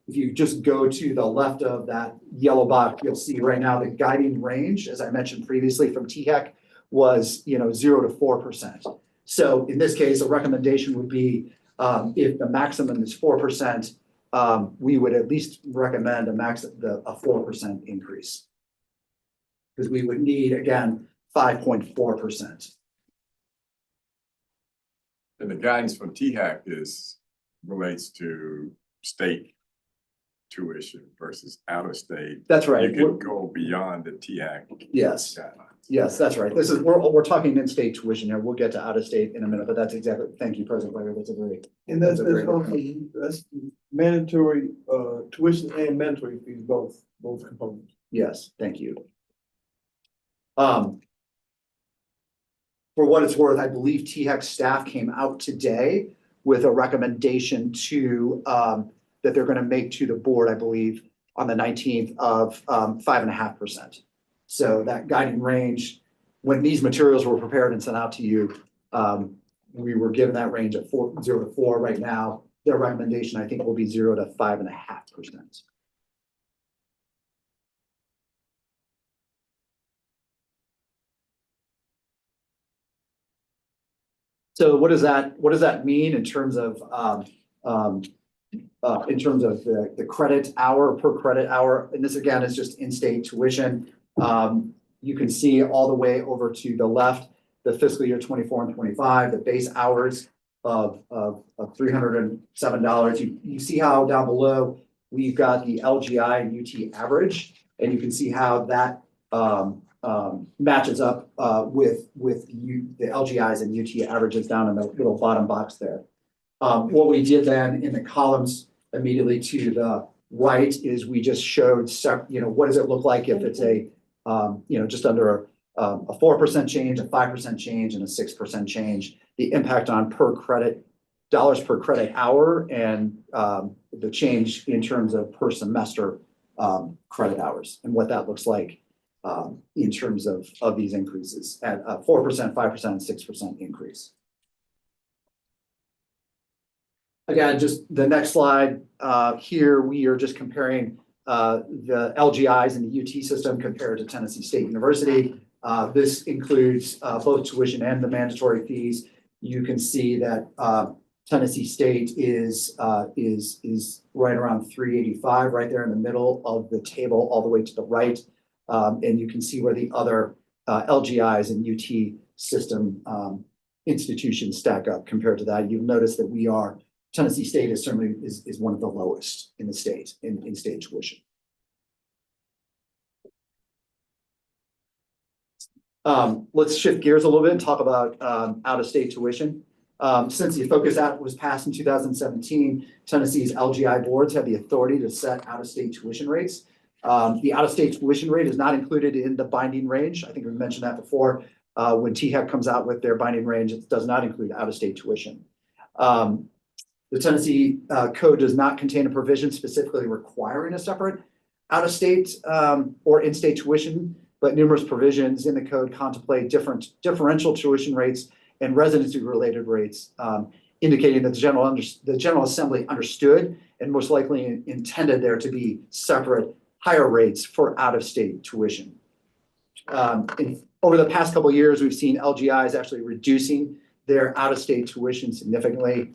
if you just go to the left of that yellow box, you'll see right now the guiding range, as I mentioned previously from THEC, was 0 to 4%. So in this case, a recommendation would be if the maximum is 4%, we would at least recommend a 4% increase, because we would need, again, 5.4%. And the guidance from THEC relates to state tuition versus out of state. That's right. You can go beyond the THAC. Yes. guidelines. Yes, that's right. We're talking in-state tuition here. We'll get to out-of-state in a minute, but that's exactly, thank you, President Blair. That's a very, And that's That's a great also, that's mandatory, tuition and mandatory fees, both components. yes, thank you. For what it's worth, I believe THEC staff came out today with a recommendation to, that they're gonna make to the board, I believe, on the 19th of 5.5%. So that guiding range, when these materials were prepared and sent out to you, we were given that range of 0 to 4. Right now, their recommendation, I think, will be 0 to 5.5%. So what does that mean in terms of the credit hour per credit hour? And this again is just in-state tuition. You can see all the way over to the left, the fiscal year 24 and 25, the base hours of $307. You see how down below we've got the LGI and UT average, and you can see how that matches up with the LGIs and UT averages down in the little bottom box there. What we did then in the columns immediately to the right is we just showed, what does it look like if it's a, just under a 4% change, a 5% change, and a 6% change, the impact on dollars per credit hour, and the change in terms of per semester credit hours, and what that looks like in terms of these increases at a 4%, 5%, and 6% increase. Again, just the next slide, here we are just comparing the LGIs in the UT system compared to Tennessee State University. This includes both tuition and the mandatory fees. You can see that Tennessee State is right around 385, right there in the middle of the table, all the way to the right. And you can see where the other LGIs and UT system institutions stack up compared to that. You'll notice that Tennessee State is certainly is one of the lowest in the state in state tuition. Let's shift gears a little bit and talk about out-of-state tuition. Since the Focus Act was passed in 2017, Tennessee's LGI boards have the authority to set out-of-state tuition rates. The out-of-state tuition rate is not included in the binding range. I think we mentioned that before. When THEC comes out with their binding range, it does not include out-of-state tuition. The Tennessee code does not contain a provision specifically requiring a separate out-of-state or in-state tuition, but numerous provisions in the code contemplate differential tuition rates and residency-related rates, indicating that the General Assembly understood and most likely intended there to be separate higher rates for out-of-state tuition. Over the past couple of years, we've seen LGIs actually reducing their out-of-state tuition significantly.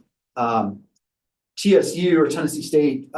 TSU, or Tennessee State,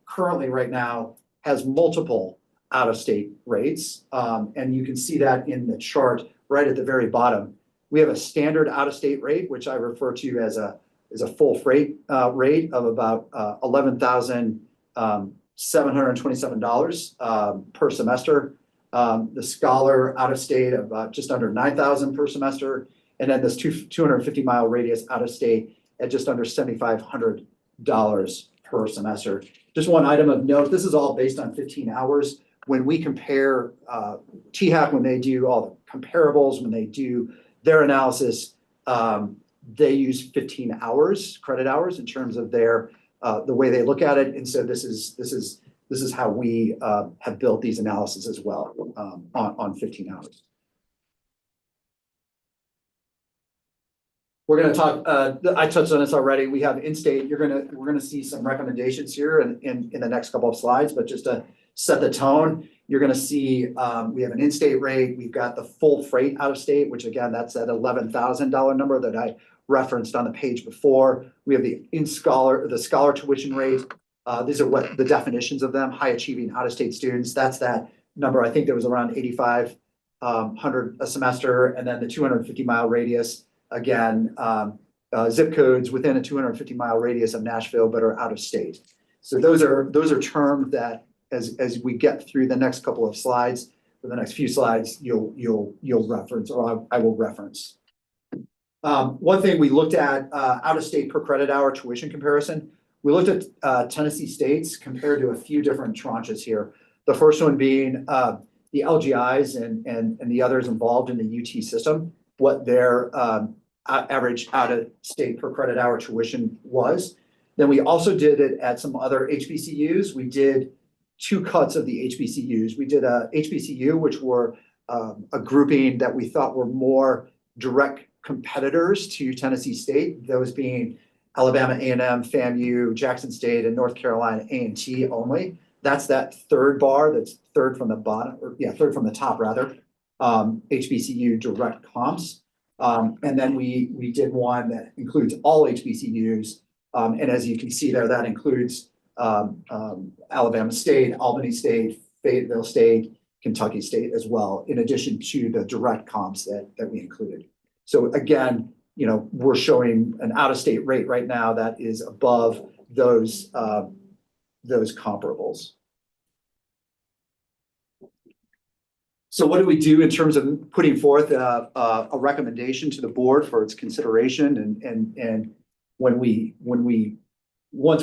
currently right now has multiple out-of-state rates, and you can see that in the chart right at the very bottom. We have a standard out-of-state rate, which I refer to as a full freight rate of about $11,727 per semester. The scholar out-of-state about just under $9,000 per semester, and then this 250-mile radius out-of-state at just under $7,500 per semester. Just one item of note, this is all based on 15 hours. When we compare THEC, when they do all the comparables, when they do their analysis, they use 15 hours, credit hours, in terms of their the way they look at it. And so this is how we have built these analyses as well, on 15 hours. We're going to talk, I touched on this already. We have in-state, we're going to see some recommendations here in the next couple of slides, but just to set the tone, you're going to see we have an in-state rate. We've got the full freight out of state, which again, that's that $11,000 number that I referenced on the page before. We have the scholar tuition rate. These are what the definitions of them: high achieving out of state students. That's that number. I think there was around 8,500 a semester, and then the 250-mile radius. Again, zip codes within a 250-mile radius of Nashville, but are out of state. So those are terms that as we get through the next couple of slides, for the next few slides, you'll reference, or I will reference. One thing we looked at, out-of-state per credit hour tuition comparison. We looked at Tennessee State's compared to a few different tranches here. The first one being the LGIs and the others involved in the UT system, what their average out-of-state per credit hour tuition was. Then we also did it at some other HBCUs. We did 2 cuts of the HBCUs. We did a HBCU, which were a grouping that we thought were more direct competitors to Tennessee State, those being Alabama A&M, FAMU, Jackson State, and North Carolina A&T only. That's that third bar, that's third from the bottom, or yeah, third from the top rather, HBCU direct comps. And then we did one that includes all HBCUs. And as you can see there, that includes Alabama State, Albany State, Fayetteville State, Kentucky State as well, in addition to the direct comps that we included. So again, you know, we're showing an out-of-state rate right now that is above those comparables. So what do we do in terms of putting forth a recommendation to the board for its consideration? And once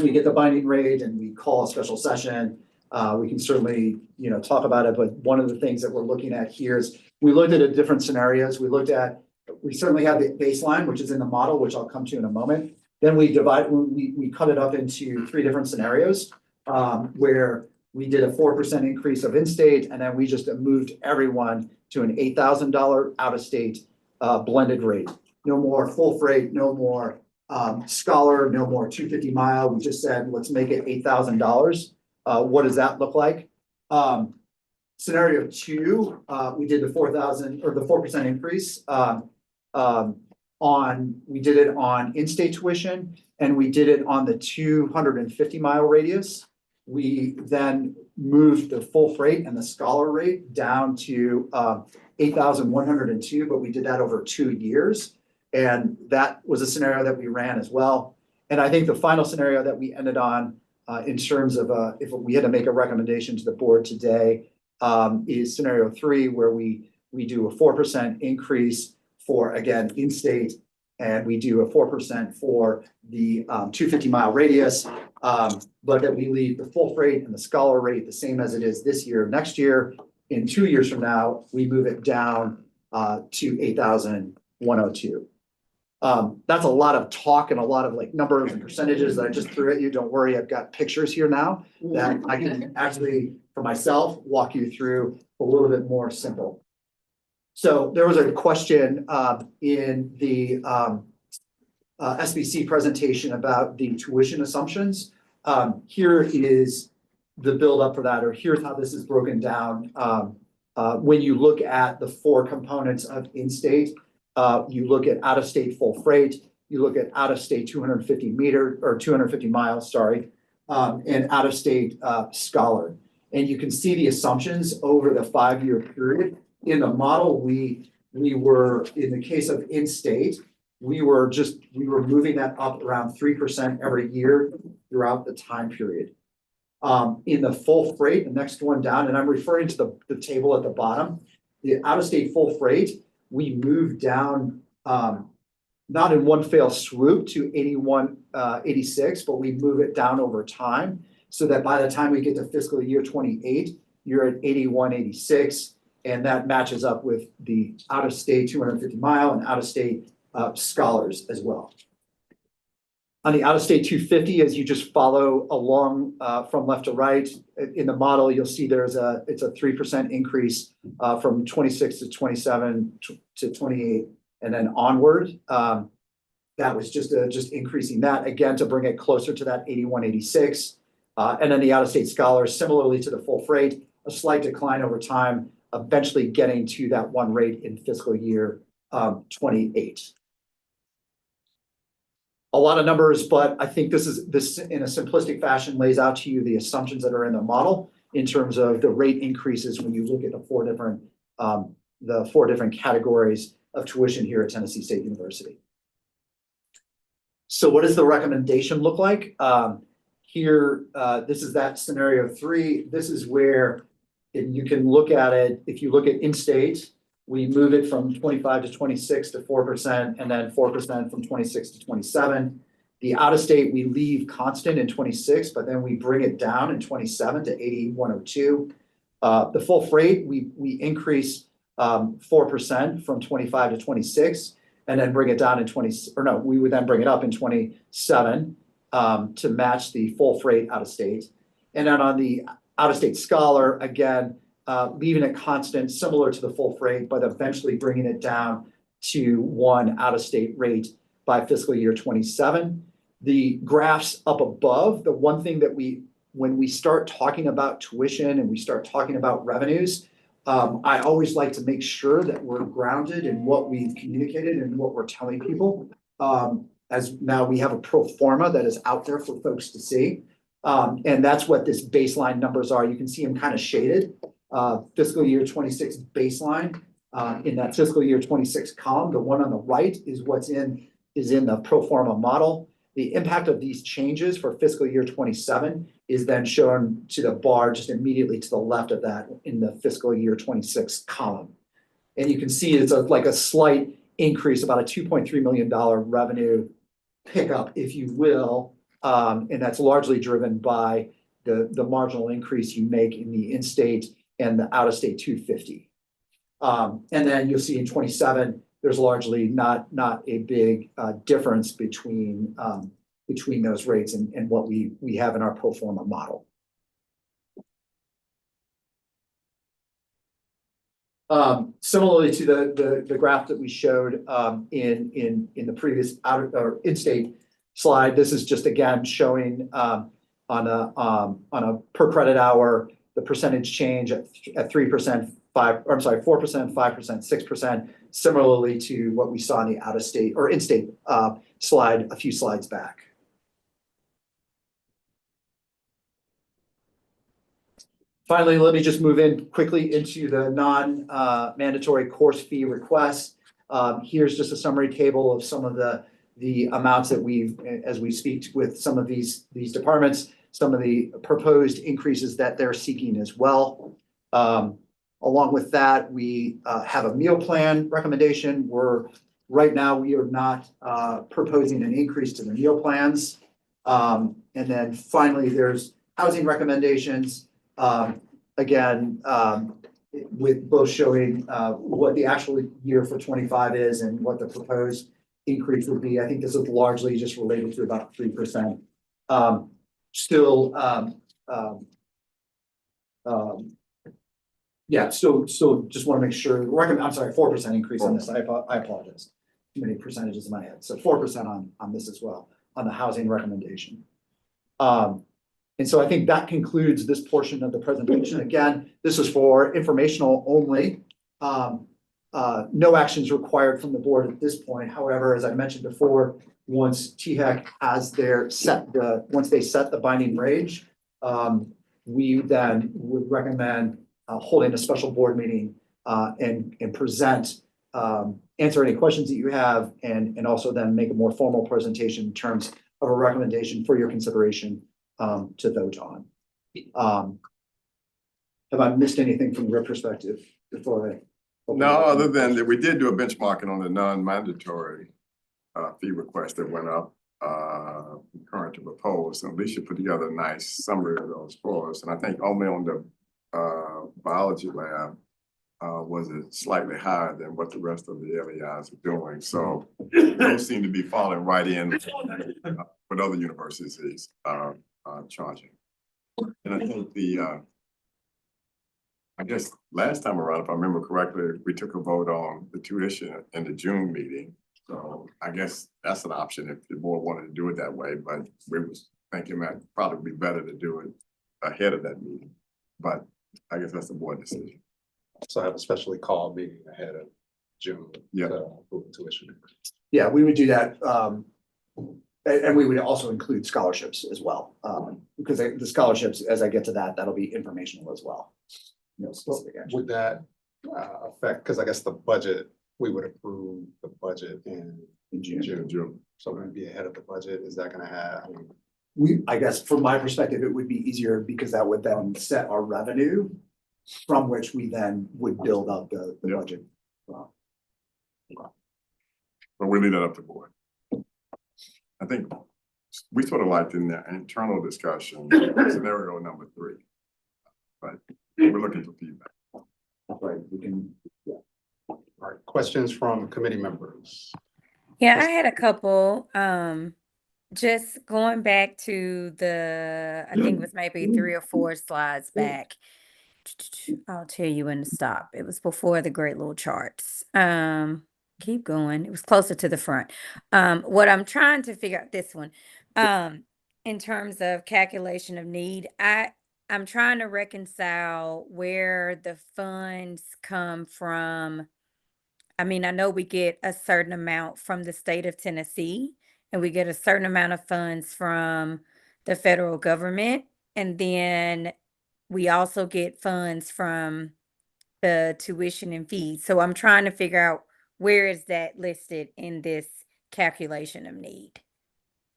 we get the binding rate and we call a special session, we can certainly, you know, talk about it. But one of the things that we're looking at here is we looked at different scenarios. We certainly have the baseline, which is in the model, which I'll come to in a moment. Then we cut it up into 3 different scenarios, where we did a 4% increase of in-state, and then we just moved everyone to an $8,000 out-of-state blended rate. No more full freight, no more scholar, no more 250 mile. We just said, let's make it $8,000. What does that look like? Scenario 2, we did the 4,000 or the 4% increase we did it on in-state tuition, and we did it on the 250 mile radius. We then moved the full freight and the scholar rate down to 8,102, but we did that over 2 years. And that was a scenario that we ran as well. And I think the final scenario that we ended on in terms of if we had to make a recommendation to the board today is scenario 3, where we do a 4% increase for, again, in-state, and we do a 4% for the 250 mile radius, but that we leave the full freight and the scholar rate the same as it is this year. Next year, in 2 years from now, we move it down to 8,102. That's a lot of talk and a lot of like numbers and percentages that I just threw at you. Don't worry, I've got pictures here now that I can actually, for myself, walk you through a little bit more simple. So there was a question in the SBC presentation about the tuition assumptions. Here is the build up for that, or here's how this is broken down. When you look at the 4 components of in-state, you look at out-of-state full freight, you look at out-of-state 250 miles, sorry, and out-of-state scholar. And you can see the assumptions over the 5-year period. In the model, we were, in the case of in-state, we were moving that up around 3% every year throughout the time period. In the full freight, the next one down, and I'm referring to the table at the bottom, the out-of-state full freight, we moved down, not in one fell swoop to 86, but we move it down over time, so that by the time we get to fiscal year 28, you're at 81, 86. And that matches up with the out-of-state 250 mile and out-of-state scholars as well. On the out-of-state 250, as you just follow along from left to right in the model, you'll see it's a 3% increase from 26 to 27 to 28 and then onward. That was just increasing that again to bring it closer to that 81, 86. And then the out-of-state scholars, similarly to the full freight, a slight decline over time, eventually getting to that one rate in fiscal year 28. A lot of numbers, but I think this in a simplistic fashion lays out to you the assumptions that are in the model in terms of the rate increases when you look at the 4 different categories of tuition here at Tennessee State University. So what does the recommendation look like? here, this is that scenario 3. This is where if you can look at it, if you look at in-state, we move it from 25 to 26 to 4%, and then 4% from 26 to 27. The out-of-state, we leave constant in 26, but then we bring it down in 27 to 8102. The full freight, we increase 4% from 25 to 26, and then bring it down in 20, or no, we would then bring it up in 27 to match the full freight out-of-state. And then on the out-of-state scholar, again, leaving it constant, similar to the full freight, but eventually bringing it down to 1 out-of-state rate by fiscal year 27. The graphs up above, the one thing that when we start talking about tuition and we start talking about revenues, I always like to make sure that we're grounded in what we've communicated and what we're telling people. As now we have a pro forma that is out there for folks to see. And that's what this baseline numbers are. You can see them kind of shaded. Fiscal year 26 baseline in that fiscal year 26 column. The one on the right is what's in the pro forma model. The impact of these changes for fiscal year 27 is then shown to the bar just immediately to the left of that in the fiscal year 26 column. And you can see it's like a slight increase, about a $2.3 million revenue pickup, if you will. And that's largely driven by the marginal increase you make in the in-state and the out-of-state 250. And then you'll see in 27, there's largely not a big difference between those rates and what we have in our pro forma model. Similarly to the graph that we showed in the previous out or in-state slide, this is just again showing on a per credit hour the percentage change at 3%, 4%, 5%, 6%, similarly to what we saw in the out-of-state or in-state slide a few slides back. Finally, let me just move in quickly into the non-mandatory course fee requests. Here's just a summary table of some of the amounts that as we speak with some of these departments, some of the proposed increases that they're seeking as well. Along with that, we have a meal plan recommendation. Right now, we are not proposing an increase to the meal plans. And then finally, there's housing recommendations. Again, with both showing what the actual year for 25 is and what the proposed increase would be. I think this is largely just related to about 3%. Yeah, so just want to make sure, I'm sorry, 4% increase on this. I apologize. Too many percentages in my head. So 4% on this as well, on the housing recommendation. And so I think that concludes this portion of the presentation. Again, this is for informational only. No actions required from the board at this point. However, as I mentioned before, once THEC has once they set the binding range, we then would recommend holding a special board meeting and present, answer any questions that you have, and also then make a more formal presentation in terms of a recommendation for your consideration to vote on. Have I missed anything from your perspective before I? No, other than that, we did do a benchmarking on the non-mandatory fee request that went up current to proposed. So Alicia put together a nice summary of those for us. And I think only on the biology lab was it slightly higher than what the rest of the LEIs are doing. So those seem to be falling right in with other universities charging. And I think I guess last time around, if I remember correctly, we took a vote on the tuition in the June meeting. So I guess that's an option if the board wanted to do it that way, but we was thinking that probably be better to do it ahead of that meeting. But I guess that's the board decision. So have a specially called meeting ahead of June. Yeah. Tuition. Yeah, we would do that. And we would also include scholarships as well. Because the scholarships, as I get to that, that'll be informational as well. No specific action. Would that affect, because I guess the budget, we would approve the budget in June. So we're gonna be ahead of the budget. Is that gonna have, I guess from my perspective, it would be easier because that would then set our revenue from which we then would build up the Yeah. budget. But we leave that up to the board. I think we sort of liked in the internal discussion, scenario number 3. But we're looking for feedback. That's right, we can, yeah. All right, questions from committee members? Yeah, I had a couple. Just going back to I think it was maybe 3 or 4 slides back. I'll tell you when to stop. It was before the great little charts. Keep going. It was closer to the front. What I'm trying to figure out this one, in terms of calculation of need, I'm trying to reconcile where the funds come from. I mean, I know we get a certain amount from the state of Tennessee, and we get a certain amount of funds from the federal government, and then we also get funds from the tuition and fees. So I'm trying to figure out where is that listed in this calculation of need.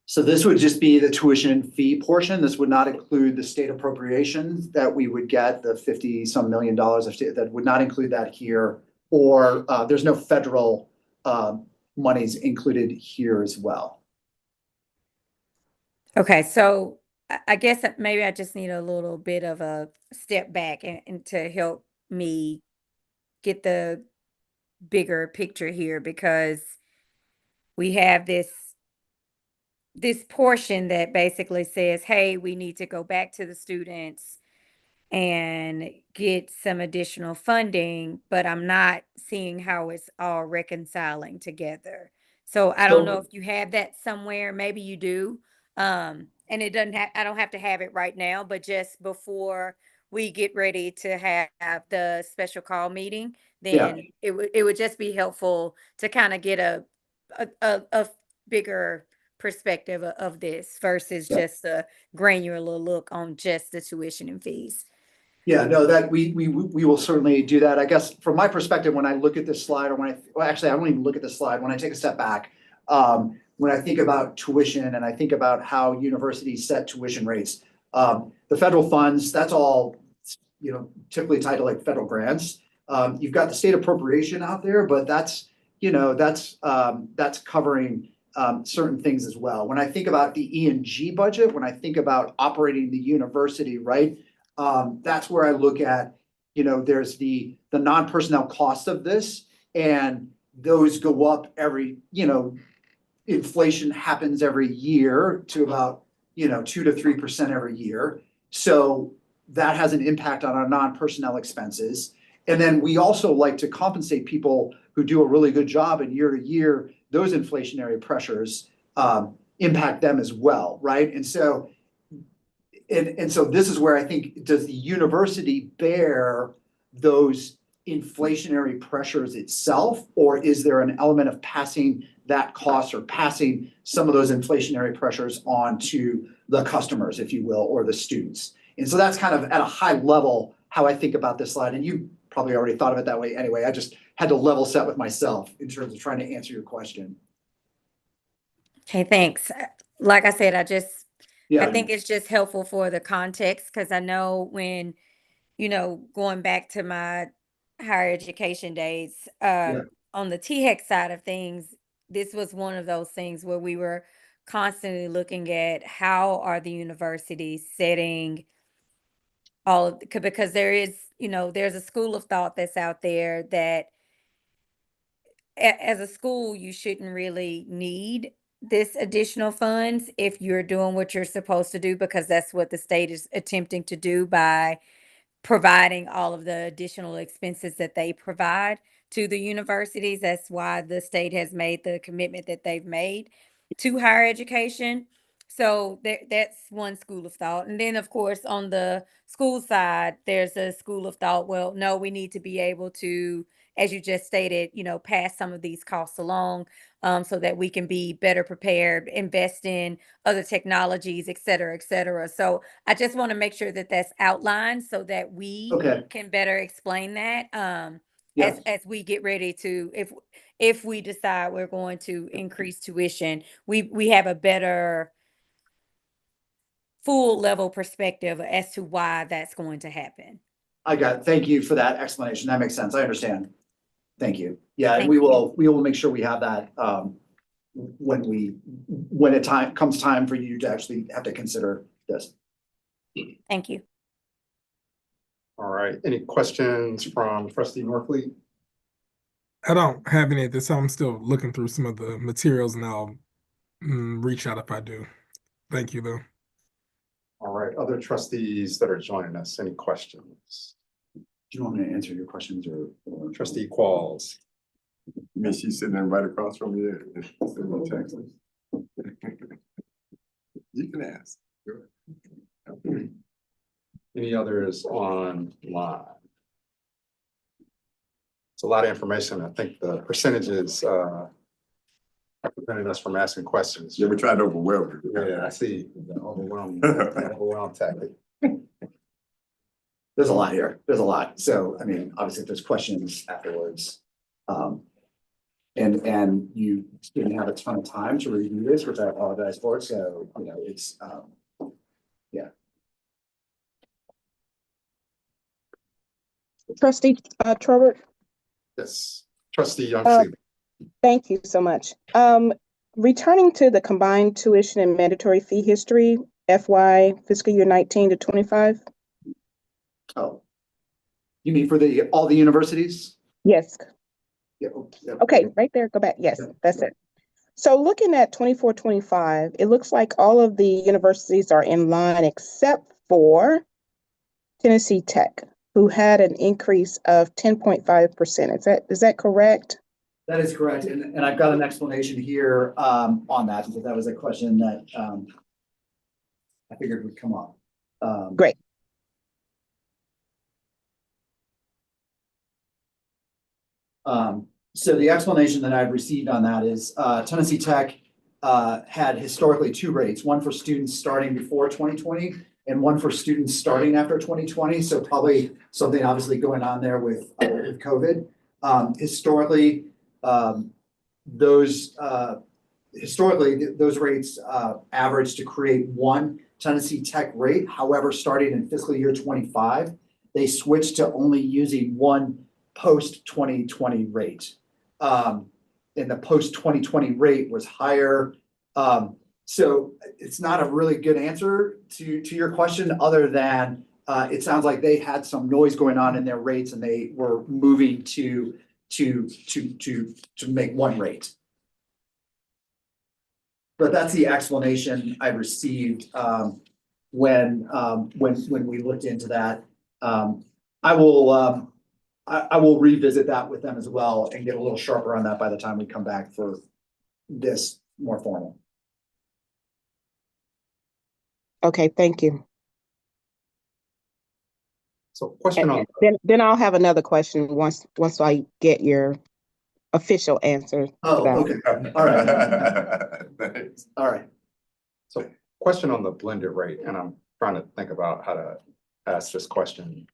So this would just be the tuition and fee portion. This would not include the state appropriations that we would get, the 50-some million dollars of state, that would not include that here. Or there's no federal monies included here as well. Okay, so I guess that maybe I just need a little bit of a step back and to help me get the bigger picture here, because we have this portion that basically says, hey, we need to go back to the students and get some additional funding, but I'm not seeing how it's all reconciling together. So I don't know if you have that somewhere, maybe you do. And it doesn't have, I don't have to have it right now, but just before we get ready to have the special call meeting, then it would just be helpful to kind of get a bigger perspective of this versus just a granular look on just the tuition and fees. Yeah, no, that we will certainly do that. I guess from my perspective, when I look at this slide, or well, actually, I don't even look at the slide. When I take a step back, when I think about tuition and I think about how universities set tuition rates, the federal funds, that's all, typically tied to like federal grants. You've got the state appropriation out there, but that's covering certain things as well. When I think about the E&G budget, when I think about operating the university, right? That's where I look at, there's the non-personnel cost of this, and those go up every, inflation happens every year to about, 2 to 3% every year. So that has an impact on our non-personnel expenses. And then we also like to compensate people who do a really good job, and year to year, those inflationary pressures impact them as well, right? And so this is where I think, does the university bear those inflationary pressures itself, or is there an element of passing that cost or passing some of those inflationary pressures on to the customers, if you will, or the students? And so that's kind of at a high level how I think about this slide. And you probably already thought of it that way anyway. I just had to level set with myself in terms of trying to answer your question. Okay, thanks. Like I said, I Yeah. think it's just helpful for the context, because I know when, going back to my higher education days, on the THEC side of things, this was one of those things where we were constantly looking at how are the universities setting all of, because there is, there's a school of thought that's out there that as a school, you shouldn't really need this additional funds if you're doing what you're supposed to do, because that's what the state is attempting to do by providing all of the additional expenses that they provide to the universities. That's why the state has made the commitment that they've made to higher education. So that's one school of thought. And then, of course, on the school side, there's a school of thought, well, no, we need to be able to, as you just stated, pass some of these costs along, so that we can be better prepared, invest in other technologies, et cetera, et cetera. So I just want to make sure that that's outlined so that we can better explain that as we get ready to, if we decide we're going to increase tuition, we have a better full level perspective as to why that's going to happen. Thank you for that explanation. That makes sense. I understand. Thank you. Yeah, and Thank we will make sure we have that, when it comes time for you to actually have to consider this. Thank you. All right, any questions from trustee Norfleet? I don't have any at this time. I'm still looking through some of the materials and I'll reach out if I do. Thank you, though. All right, other trustees that are joining us, any questions? Do you want me to answer your questions or? Trustee Qualls. I mean, she's sitting there right across from you. Sitting in Texas. You can ask. Any others online? It's a lot of information. I think the percentages have prevented us from asking questions. Yeah, we tried to overwhelm you. Yeah, I see the overwhelming tactic. There's a lot here. There's a lot. So, I mean, obviously, if there's questions afterwards, and you didn't have a ton of time to review this, which I apologize for. So, you know, it's, yeah. Trustee Troward, Yes, trustee Young. thank you so much. Returning to the combined tuition and mandatory fee history, FY fiscal year 19 to 25. Oh, you mean for all the universities? Yes. Yeah. Okay, right there. Go back. Yes, that's it. So looking at 24, 25, it looks like all of the universities are in line except for Tennessee Tech, who had an increase of 10.5%. Is that correct? That is correct. And I've got an explanation here on that, because that was a question that I figured would come up. Great. So the explanation that I've received on that is Tennessee Tech had historically two rates, one for students starting before 2020 and one for students starting after 2020. So probably something obviously going on there with COVID. Historically, those rates average to create one Tennessee Tech rate. However, starting in fiscal year 25, they switched to only using one post 2020 rate. And the post 2020 rate was higher. So it's not a really good answer to your question, other than it sounds like they had some noise going on in their rates and they were moving to make one rate. But that's the explanation I received when we looked into that. I will revisit that with them as well and get a little sharper on that by the time we come back for this more formal. Okay, thank you. So question on. Then I'll have another question once I get your official answer. Oh, okay. All right. Thanks. All right. So question on the blended rate, and I'm trying to think about how to ask this question.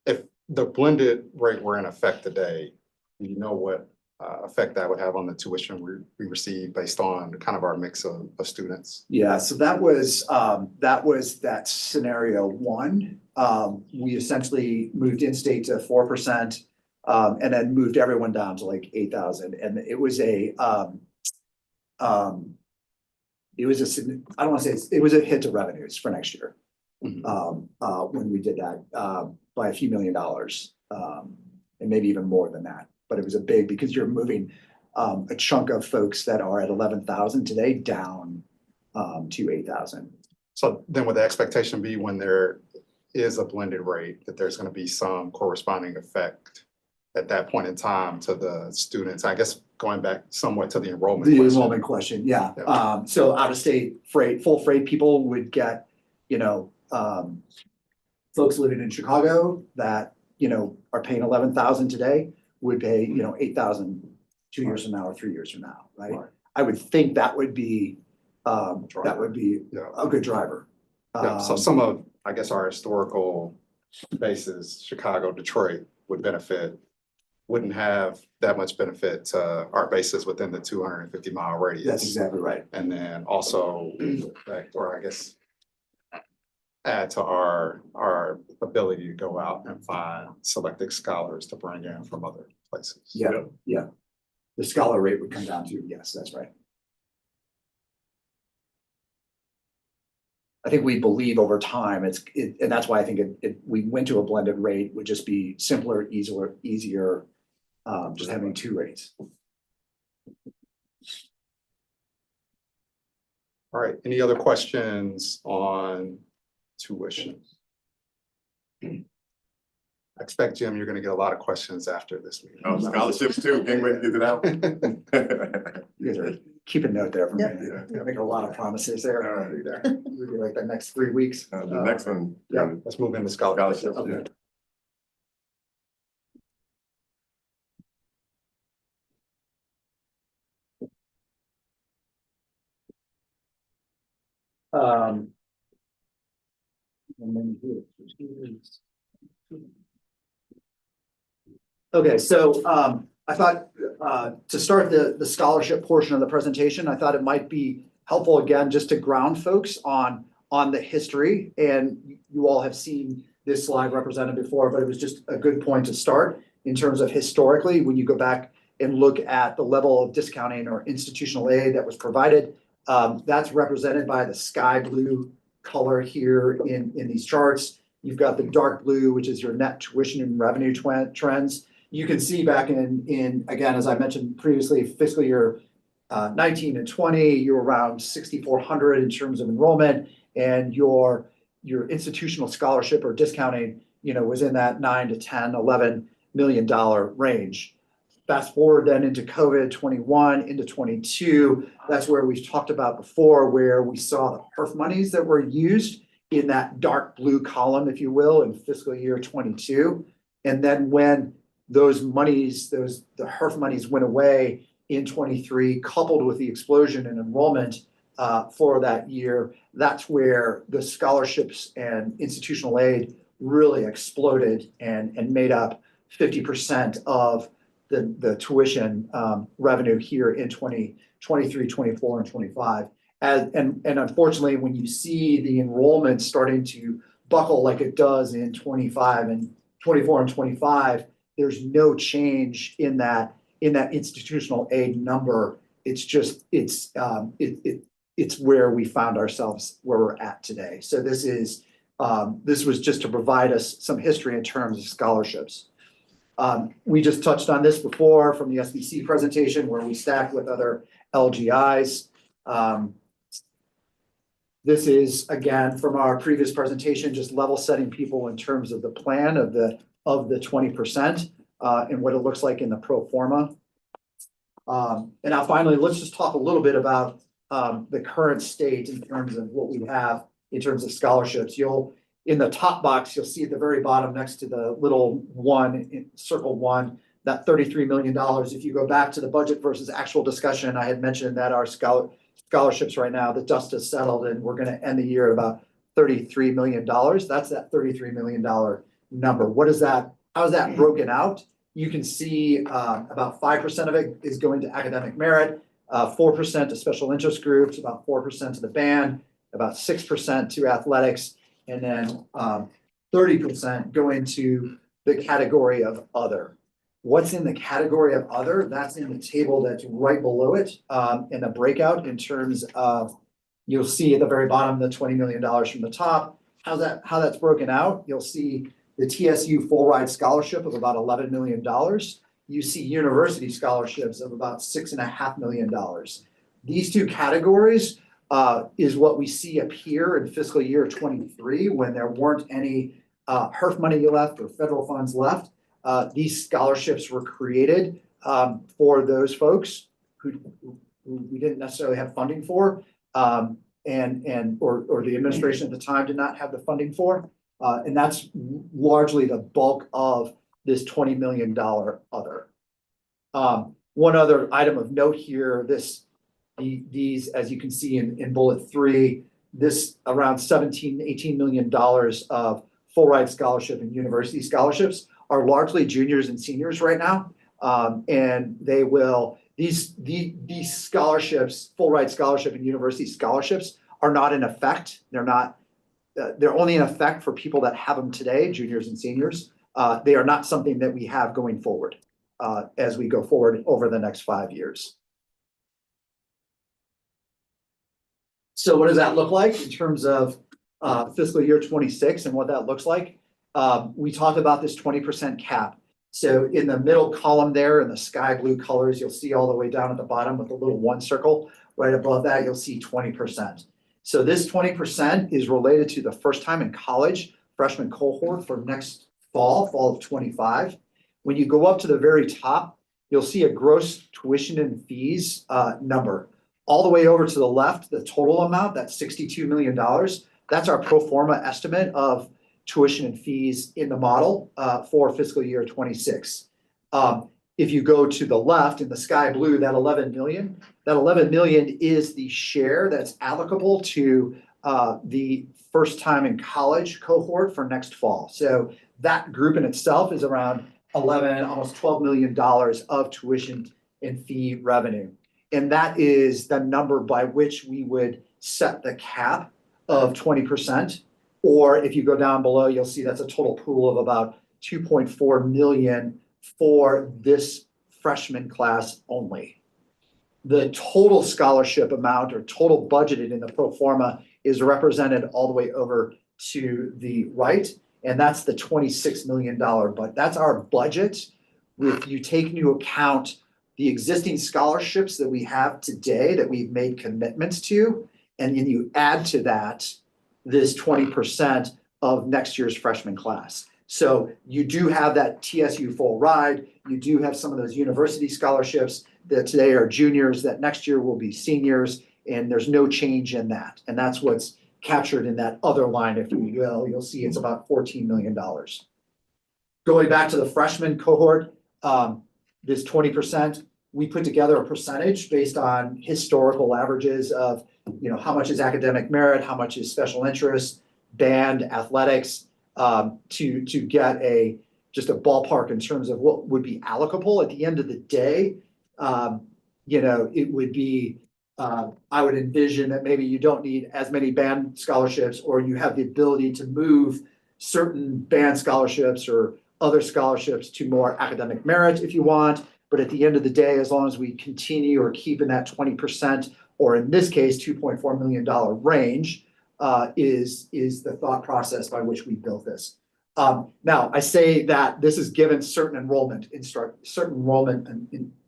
If the blended rate were in effect today, do you know what effect that would have on the tuition we receive based on kind of our mix of students? Yeah, so that was that scenario one. We essentially moved in-state to 4%, and then moved everyone down to like 8,000. And it was a I don't want to say it was a hit to revenues for next year. When we did that by a few $1 million, and maybe even more than that. But it was a big, because you're moving a chunk of folks that are at 11,000 today down to 8,000. So then would the expectation be, when there is a blended rate, that there's going to be some corresponding effect at that point in time to the students? I guess going back somewhat to the enrollment question. The enrollment question, yeah. So out-of-state freight, full freight people would get, folks living in Chicago that, are paying 11,000 today would pay, 8,000 2 years from now or 3 years from now, right? I would think that would be a good driver. So some of, I guess, our historical bases, Chicago, Detroit, would benefit wouldn't have that much benefit to our bases within the 250-mile radius. That's exactly right. And then also, or I guess, add to our ability to go out and find selected scholars to bring in from other places. Yeah, yeah. The scholar rate would come down to, yes, that's right. I think we believe over time, and that's why I think we went to a blended rate would just be simpler, easier, just having two rates. All right, any other questions on tuition? I expect, Jim, you're gonna get a lot of questions after this meeting. Oh, scholarships too, can't wait to get it out. You guys are keeping note there for me. Yeah. I make a lot of promises there. All right. Maybe like the next 3 weeks. The next one. Yeah. Let's move into scholarships. Scholarships, yeah. Okay, so I thought to start the scholarship portion of the presentation, I thought it might be helpful again just to ground folks on the history. And you all have seen this slide represented before, but it was just a good point to start in terms of historically, when you go back and look at the level of discounting or institutional aid that was provided, that's represented by the sky blue color here in these charts. You've got the dark blue, which is your net tuition and revenue trends. You can see back in again, as I mentioned previously, fiscal year 19 and 20, you're around 6,400 in terms of enrollment, and your institutional scholarship or discounting, was in that 9 to 10, $11 million range. Fast forward then into COVID 21 into 22, that's where we've talked about before, where we saw the HERF monies that were used in that dark blue column, if you will, in fiscal year 22. And then when those monies, the HERF monies went away in 23, coupled with the explosion in enrollment for that year, that's where the scholarships and institutional aid really exploded and made up 50% of the tuition revenue here in 2023, 24, and 25. And unfortunately, when you see the enrollment starting to buckle like it does in 25 and 24 and 25, there's no change in that institutional aid number. It's just it's where we found ourselves where we're at today. So this was just to provide us some history in terms of scholarships. We just touched on this before from the SBC presentation where we stacked with other LGIs. This is, again, from our previous presentation, just level setting people in terms of the plan of the 20% and what it looks like in the pro forma. And now finally, let's just talk a little bit about the current state in terms of what we have in terms of scholarships. In the top box, you'll see at the very bottom next to the little one, circle one, that $33 million. If you go back to the budget versus actual discussion, I had mentioned that our scholarships right now, the dust has settled and we're going to end the year at about $33 million. That's that $33 million number. How is that broken out? You can see about 5% of it is going to academic merit, 4% to special interest groups, about 4% to the band, about 6% to athletics, and then 30% go into the category of other. What's in the category of other? That's in the table that's right below it in the breakout in terms of, you'll see at the very bottom, the $20 million from the top. How that's broken out? You'll see the TSU full ride scholarship of about $11 million. You see university scholarships of about $6.5 million. These two categories is what we see up here in fiscal year 23 when there weren't any HERF money left or federal funds left. These scholarships were created for those folks who we didn't necessarily have funding for, or the administration at the time did not have the funding for. And that's largely the bulk of this $20 million other. One other item of note here, these, as you can see in bullet 3, this around $18 million of full ride scholarship and university scholarships are largely juniors and seniors right now. And they will, these scholarships, full ride scholarship and university scholarships are not in effect. They're only in effect for people that have them today, juniors and seniors. They are not something that we have going forward as we go forward over the next 5 years. So what does that look like in terms of fiscal year 26 and what that looks like? We talked about this 20% cap. So in the middle column there in the sky blue colors, you'll see all the way down at the bottom with a little 1 circle. Right above that, you'll see 20%. So this 20% is related to the first time in college freshman cohort for next fall of 25. When you go up to the very top, you'll see a gross tuition and fees number. All the way over to the left, the total amount, that's $62 million. That's our pro forma estimate of tuition and fees in the model for fiscal year 26. If you go to the left in the sky blue, that 11 million is the share that's applicable to the first time in college cohort for next fall. So that group in itself is around 11, almost $12 million of tuition and fee revenue. And that is the number by which we would set the cap of 20%. Or if you go down below, you'll see that's a total pool of about 2.4 million for this freshman class only. The total scholarship amount or total budgeted in the pro forma is represented all the way over to the right. And that's the $26 million, but that's our budget. If you take into account the existing scholarships that we have today that we've made commitments to, and then you add to that this 20% of next year's freshman class. So you do have that TSU full ride. You do have some of those university scholarships that today are juniors that next year will be seniors, and there's no change in that. And that's what's captured in that other line, if you will. You'll see it's about $14 million. Going back to the freshman cohort, this 20%, we put together a percentage based on historical averages of, how much is academic merit, how much is special interest, band, athletics, to get just a ballpark in terms of what would be allocable. At the end of the day, it would be, I would envision that maybe you don't need as many band scholarships, or you have the ability to move certain band scholarships or other scholarships to more academic merit if you want. But at the end of the day, as long as we continue or keep in that 20%, or in this case, $2.4 million range, is the thought process by which we built this. Now, I say that this is given certain enrollment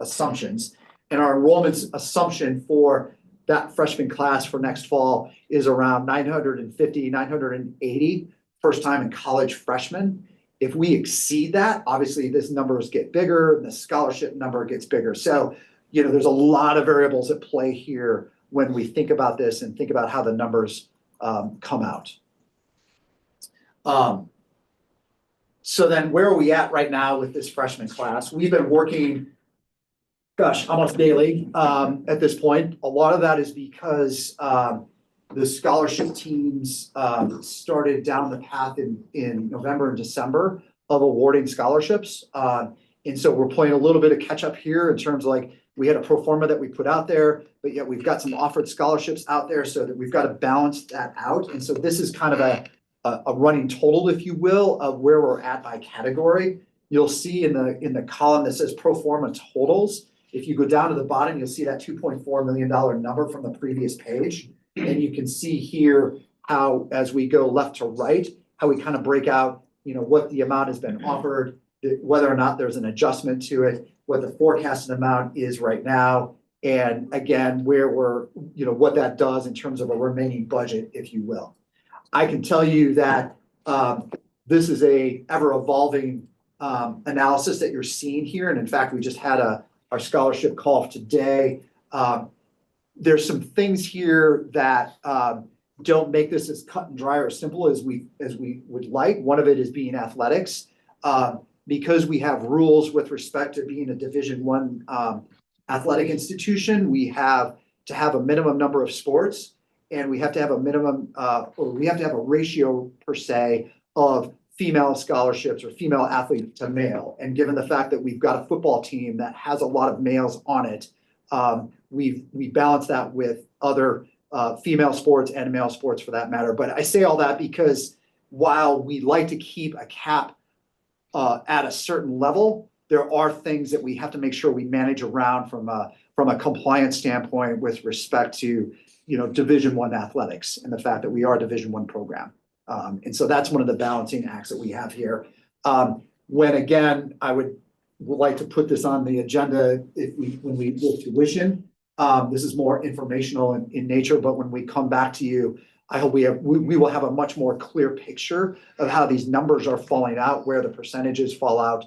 assumptions, and our enrollment assumption for that freshman class for next fall is around 950, 980 first time in college freshmen. If we exceed that, obviously this numbers get bigger and the scholarship number gets bigger. So, there's a lot of variables at play here when we think about this and think about how the numbers come out. So then where are we at right now with this freshman class? We've been working, almost daily at this point. A lot of that is because the scholarship teams started down the path in November and December of awarding scholarships. And so we're playing a little bit of catch up here in terms of we had a pro forma that we put out there, but yet we've got some offered scholarships out there so that we've got to balance that out. And so this is kind of a running total, if you will, of where we're at by category. You'll see in the column that says pro forma totals. If you go down to the bottom, you'll see that $2.4 million number from the previous page. And you can see here how, as we go left to right, how we kind of break out, what the amount has been offered, whether or not there's an adjustment to it, what the forecasted amount is right now, and again, where we're, what that does in terms of a remaining budget, if you will. I can tell you that this is a ever-evolving analysis that you're seeing here. And in fact, we just had our scholarship call today. There's some things here that don't make this as cut and dry or simple as we would like. One of it is being athletics. Because we have rules with respect to being a Division I athletic institution, we have to have a minimum number of sports, and we have to have a minimum, or we have to have a ratio per se of female scholarships or female athlete to male. And given the fact that we've got a football team that has a lot of males on it, we balance that with other female sports and male sports for that matter. But I say all that because while we like to keep a cap at a certain level, there are things that we have to make sure we manage around from a compliance standpoint with respect to, Division I athletics and the fact that we are a Division I program. And so that's one of the balancing acts that we have here. When again, I would like to put this on the agenda when we do tuition. This is more informational in nature, but when we come back to you, I hope we will have a much more clear picture of how these numbers are falling out, where the percentages fall out.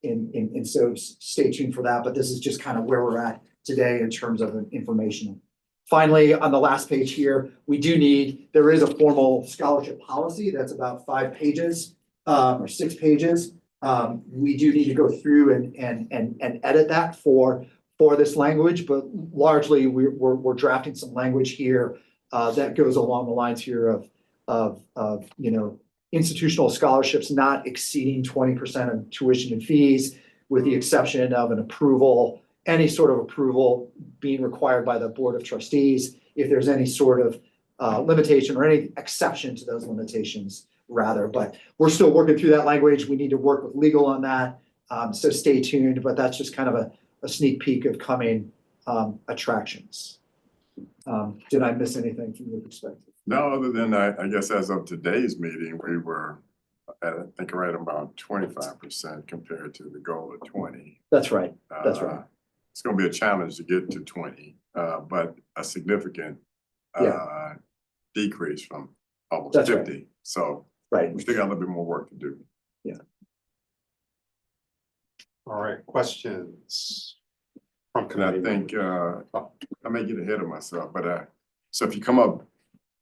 And so stay tuned for that, but this is just kind of where we're at today in terms of information. Finally, on the last page here, there is a formal scholarship policy that's about 5 pages, or 6 pages. We do need to go through and edit that for this language, but largely we're drafting some language here that goes along the lines here of institutional scholarships not exceeding 20% of tuition and fees, with the exception of any sort of approval being required by the Board of Trustees, if there's any sort of limitation or any exception to those limitations, rather. But we're still working through that language. We need to work with legal on that. So stay tuned, but that's just kind of a sneak peek of coming attractions. Did I miss anything from your perspective? No, other than I guess as of today's meeting, we were at, I think, right about 25% compared to the goal of 20. That's right. That's right. It's going to be a challenge to get to 20, but a significant decrease from almost That's 50. right. So Right. we still got a little bit more work to do. Yeah. All right, questions from And I committee think members? I may get ahead of myself, but so if you come up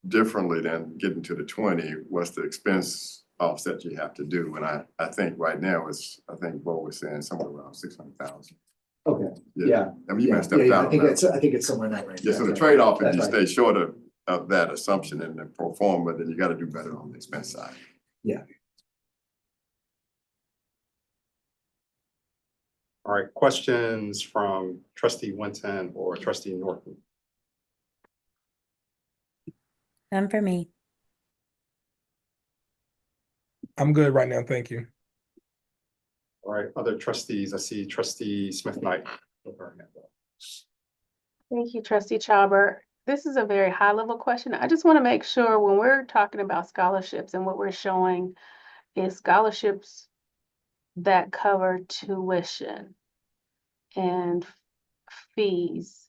differently than getting to the 20, what's the expense offset you have to do? And I think right now I think Bo was saying somewhere around 600,000. Okay. Yeah. Yeah. I mean, you may step Yeah, down. I think it's somewhere in that range. Yeah, so the That's trade-off, if That's you right. stay short of that assumption in the pro forma, then you got to do better on the expense side. Yeah. All right, questions from Trustee Winton or Trustee Norton? None for me. I'm good right now, thank you. All right, other trustees, I see Trustee Smith Knight. Thank you, Trustee Chauber. This is a very high level question. I just want to make sure when we're talking about scholarships and what we're showing is scholarships that cover tuition and fees.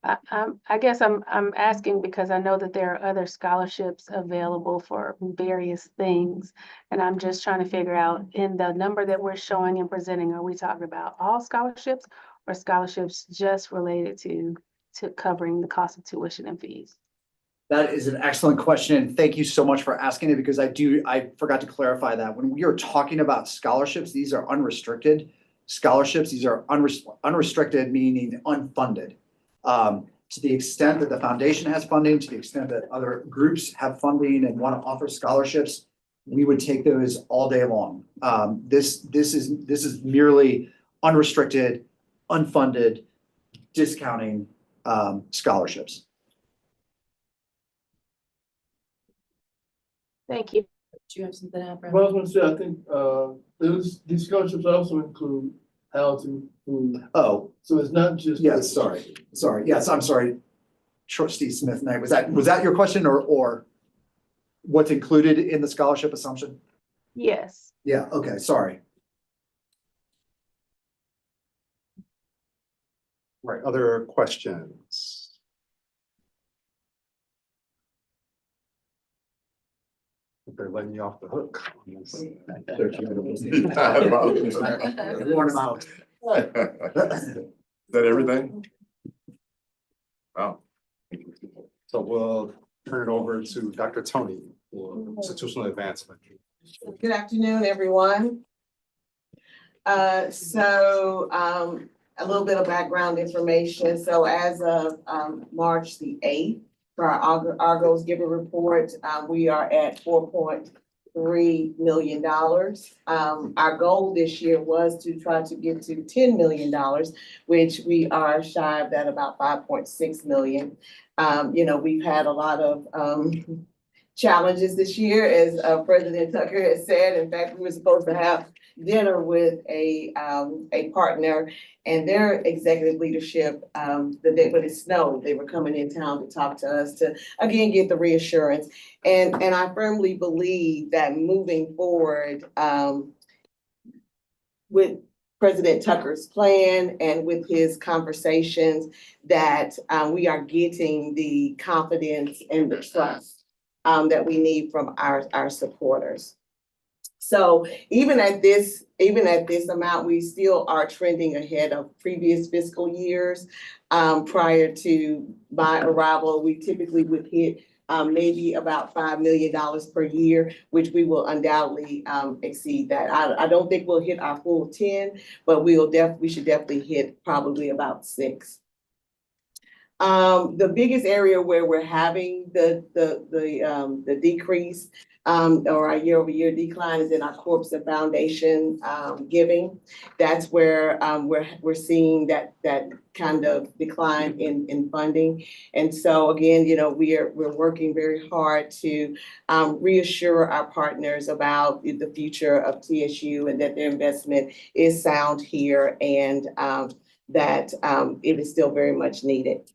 I guess I'm asking because I know that there are other scholarships available for various things. And I'm just trying to figure out, in the number that we're showing and presenting, are we talking about all scholarships or scholarships just related to covering the cost of tuition and fees? That is an excellent question. Thank you so much for asking it, because I forgot to clarify that. When we are talking about scholarships, these are unrestricted scholarships. These are unrestricted, meaning unfunded. To the extent that the foundation has funding, to the extent that other groups have funding and want to offer scholarships, we would take those all day long. This is merely unrestricted, unfunded, discounting scholarships. Thank you. Do you have something to add, Brad? Well, I was gonna say, I think, these scholarships also include housing, food, Oh, so it's not just. yes, sorry. Yes, I'm sorry. Trustee Smith Knight, was that your question, or what's included in the scholarship assumption? Yes. Yeah, okay, sorry. All right, other questions? They're letting you off the hook on this. Warn them out. Is that everything? Wow. So we'll turn it over to Dr. Tony for institutional advancement. Good afternoon, everyone. A little bit of background information. So as of March the 8th, for our Argos Giver Report, we are at 4.1 million. Our goal this year was to try to get to $10 million, which we are shy of that, about 5.6 million. We've had a lot of challenges this year, as President Tucker has said. In fact, we were supposed to have dinner with a partner and their executive leadership the day when it snowed. They were coming in town to talk to us to again get the reassurance. And I firmly believe that moving forward with President Tucker's plan and with his conversations, that we are getting the confidence and the trust that we need from our supporters. So even at this amount, we still are trending ahead of previous fiscal years. Prior to my arrival, we typically would hit maybe about $5 million per year, which we will undoubtedly exceed that. I don't think we'll hit our full 10, but we should definitely hit probably about 6. The biggest area where we're having the decrease or our year-over-year decline is in our corpus and foundation giving. That's where we're seeing that kind of decline in funding. And so again, we're working very hard to reassure our partners about the future of TSU and that their investment is sound here, and that it is still very much needed.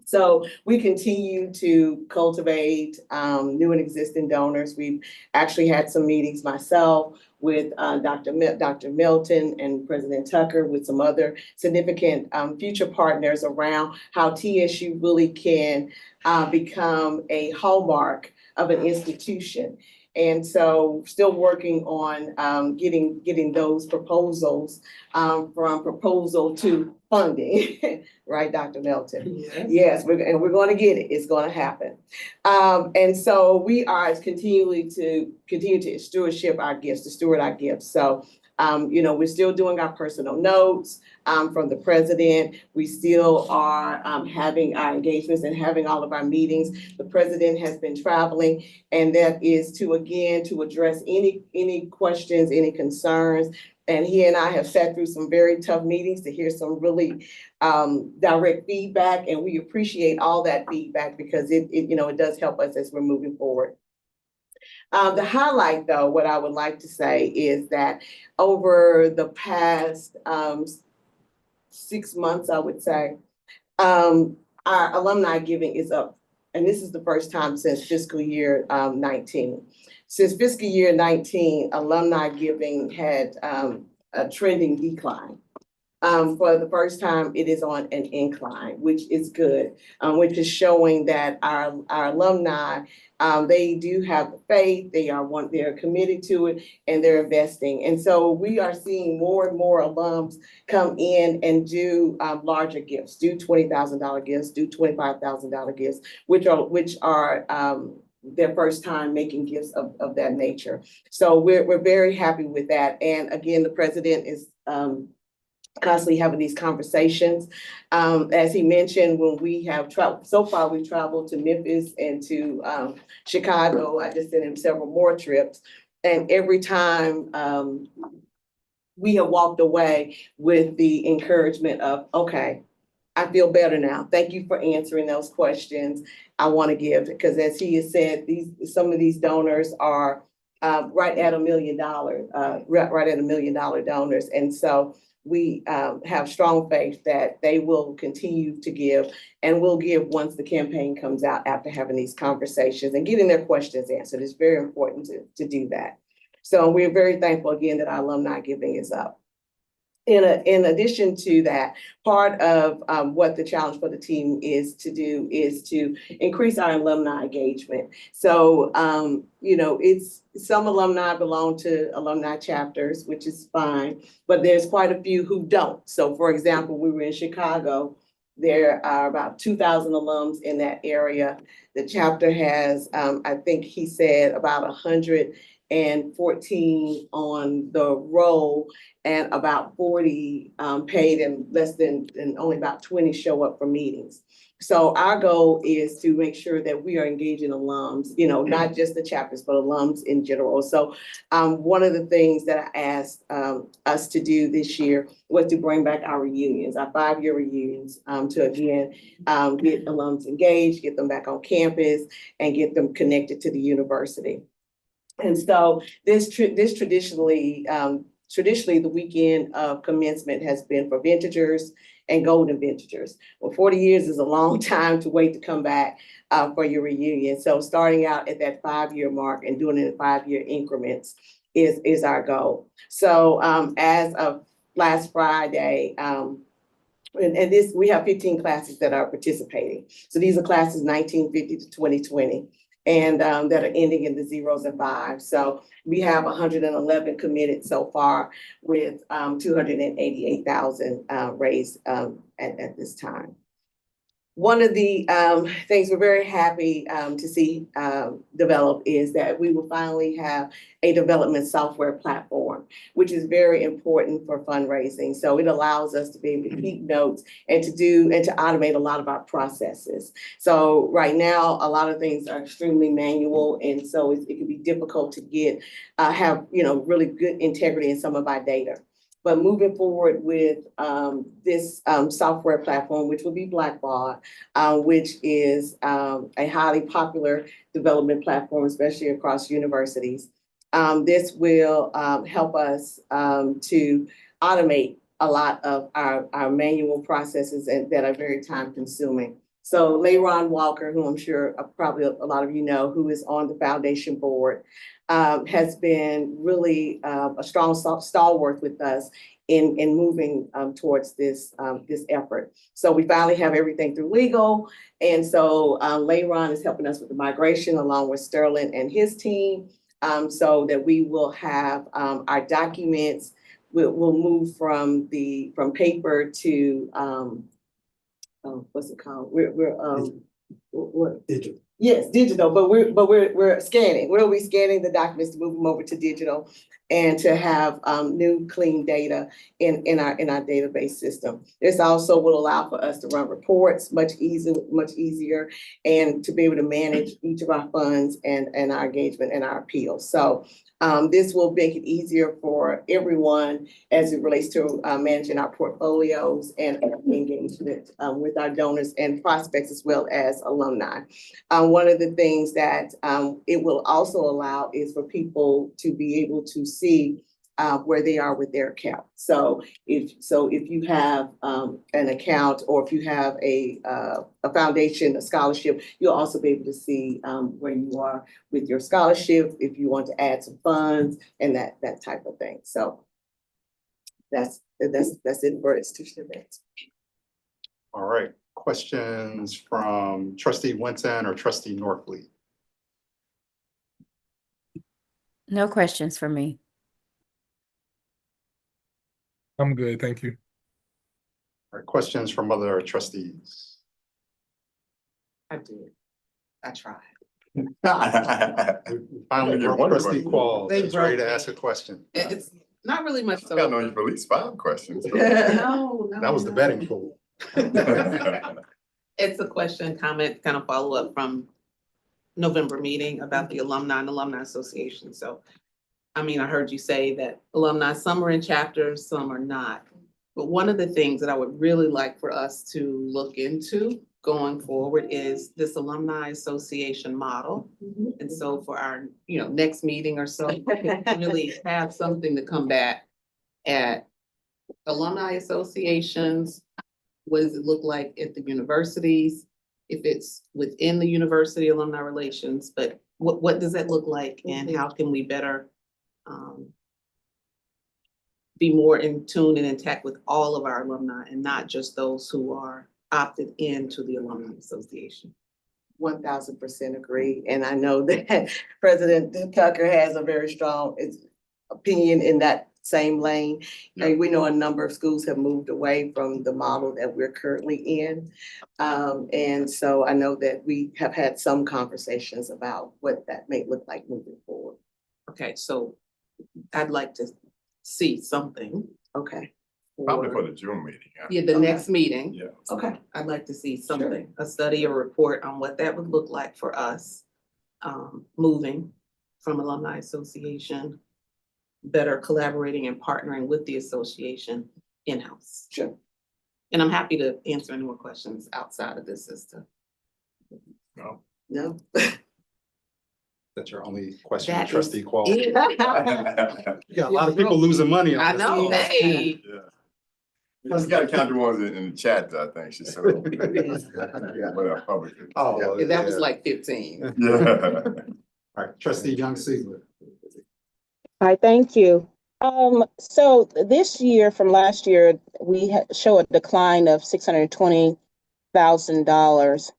So we continue to cultivate new and existing donors. We've actually had some meetings myself with Dr. Milton and President Tucker, with some other significant future partners around how TSU really can become a hallmark of an institution. And so still working on getting those proposals from proposal to funding, right, Dr. Milton? Yes, we're going to get it. It's going to happen. And so we are continue to steward our gifts. So, we're still doing our personal notes from the president. We still are having our engagements and having all of our meetings. The president has been traveling, and that is to address any questions, any concerns. And he and I have sat through some very tough meetings to hear some really direct feedback, and we appreciate all that feedback because it does help us as we're moving forward. The highlight, though, what I would like to say is that over the past 6 months, I would say, our alumni giving is up. And this is the first time since fiscal year 19. Since fiscal year 19, alumni giving had a trending decline. For the first time, it is on an incline, which is good, which is showing that our alumni, they do have the faith, they're committed to it, and they're investing. And so we are seeing more and more alums come in and do larger gifts, do $20,000 gifts, do $25,000 gifts, which are their first time making gifts of that nature. So we're very happy with that. And again, the president is constantly having these conversations. As he mentioned, when we have traveled, so far we've traveled to Memphis and to Chicago. I just sent him several more trips. And every time we have walked away with the encouragement of, okay, I feel better now. Thank you for answering those questions. I want to give, because as he has said, some of these donors are right at $1 million, right at $1 million donors. And so we have strong faith that they will continue to give, and will give once the campaign comes out after having these conversations and getting their questions answered. It's very important to do that. So we're very thankful again that our alumni giving is up. In addition to that, part of what the challenge for the team is to do is to increase our alumni engagement. So, it's some alumni belong to alumni chapters, which is fine, but there's quite a few who don't. So for example, we were in Chicago. There are about 2,000 alums in that area. The chapter has, I think he said, about 100 and 14 on the roll, and about 40 paid, and only about 20 show up for meetings. So our goal is to make sure that we are engaging alums, not just the chapters, but alums in general. So one of the things that I asked us to do this year was to bring back our reunions, our 5-year reunions, to again get alums engaged, get them back on campus, and get them connected to the university. And so this traditionally the weekend of commencement has been for vintagers and golden vintagers. Well, 40 years is a long time to wait to come back for your reunion. So starting out at that 5-year mark and doing it in 5-year increments is our goal. So as of last Friday, and this, we have 15 classes that are participating. So these are classes 1950 to 2020. And that are ending in the 0s and 5s. So we have 111 committed so far, with 288,000 raised at this time. One of the things we're very happy to see develop is that we will finally have a development software platform, which is very important for fundraising. So it allows us to be able to keep notes and to automate a lot of our processes. So right now, a lot of things are extremely manual, and so it can be difficult to have really good integrity in some of our data. But moving forward with this software platform, which will be Blackbaud, which is a highly popular development platform, especially across universities. This will help us to automate a lot of our manual processes that are very time consuming. So Layron Walker, who I'm sure probably a lot of you know, who is on the foundation board, has been really a strong stalwart with us in moving towards this effort. So we finally have everything through legal. And so Layron is helping us with the migration along with Sterling and his team, so that we will have our documents, we'll move from paper to, what's it called? We're digital. Yes, digital, but we're scanning. We'll be scanning the documents to move them over to digital, and to have new clean data in our database system. This also will allow for us to run reports much easier, and to be able to manage each of our funds and our engagement and our appeals. So this will make it easier for everyone as it relates to managing our portfolios and engagement with our donors and prospects, as well as alumni. One of the things that it will also allow is for people to be able to see where they are with their account. So if you have an account, or if you have a foundation, a scholarship, you'll also be able to see where you are with your scholarship, if you want to add some funds and that type of thing. So that's it for institutional events. All right. Questions from Trustee Winton or Trustee Norfleet? No questions for me. I'm good, thank you. All right. Questions from other trustees? I did. I tried. Finally, Yeah, broke one Trustee question. Qualls. They He's ready broke to me. ask a question. It's not really much. I got on you for at least 5 questions. No, That was the betting pool. It's a question, comment, kind of follow up from November meeting about the alumni and alumni association. So, I mean, I heard you say that alumni, some are in chapters, some are not. But one of the things that I would really like for us to look into going forward is this alumni association model. And so for our, next meeting or so, really have something to come back at alumni associations. What does it look like at the universities? If it's within the university alumni relations, but what does that look like, and how can we better be more in tune and intact with all of our alumni and not just those who are opted into the alumni association? 1000% agree. And I know that President Tucker has a very strong opinion in that same lane. Yeah. And we know a number of schools have moved away from the model that we're currently in. And so I know that we have had some conversations about what that may look like moving forward. Okay, so I'd like to see something. Okay. Probably for the June meeting. Yeah, the next meeting. Yeah. Okay. I'd like to see something, a study or report on what that would look like for us, moving from Alumni Association, better collaborating and partnering with the association in-house. Sure. And I'm happy to answer any more questions outside of this system. No. No. That's your only question, That trustee is Qual. it. You got a lot of people losing money. I know, hey. Yeah. You just gotta count the ones in the chat, I think she said. Well, publicly. Oh, Yeah, that was yeah. like 15. Yeah. All right, trustee Young Sigler. All right, thank you. So this year from last year, we show a decline of $620,000.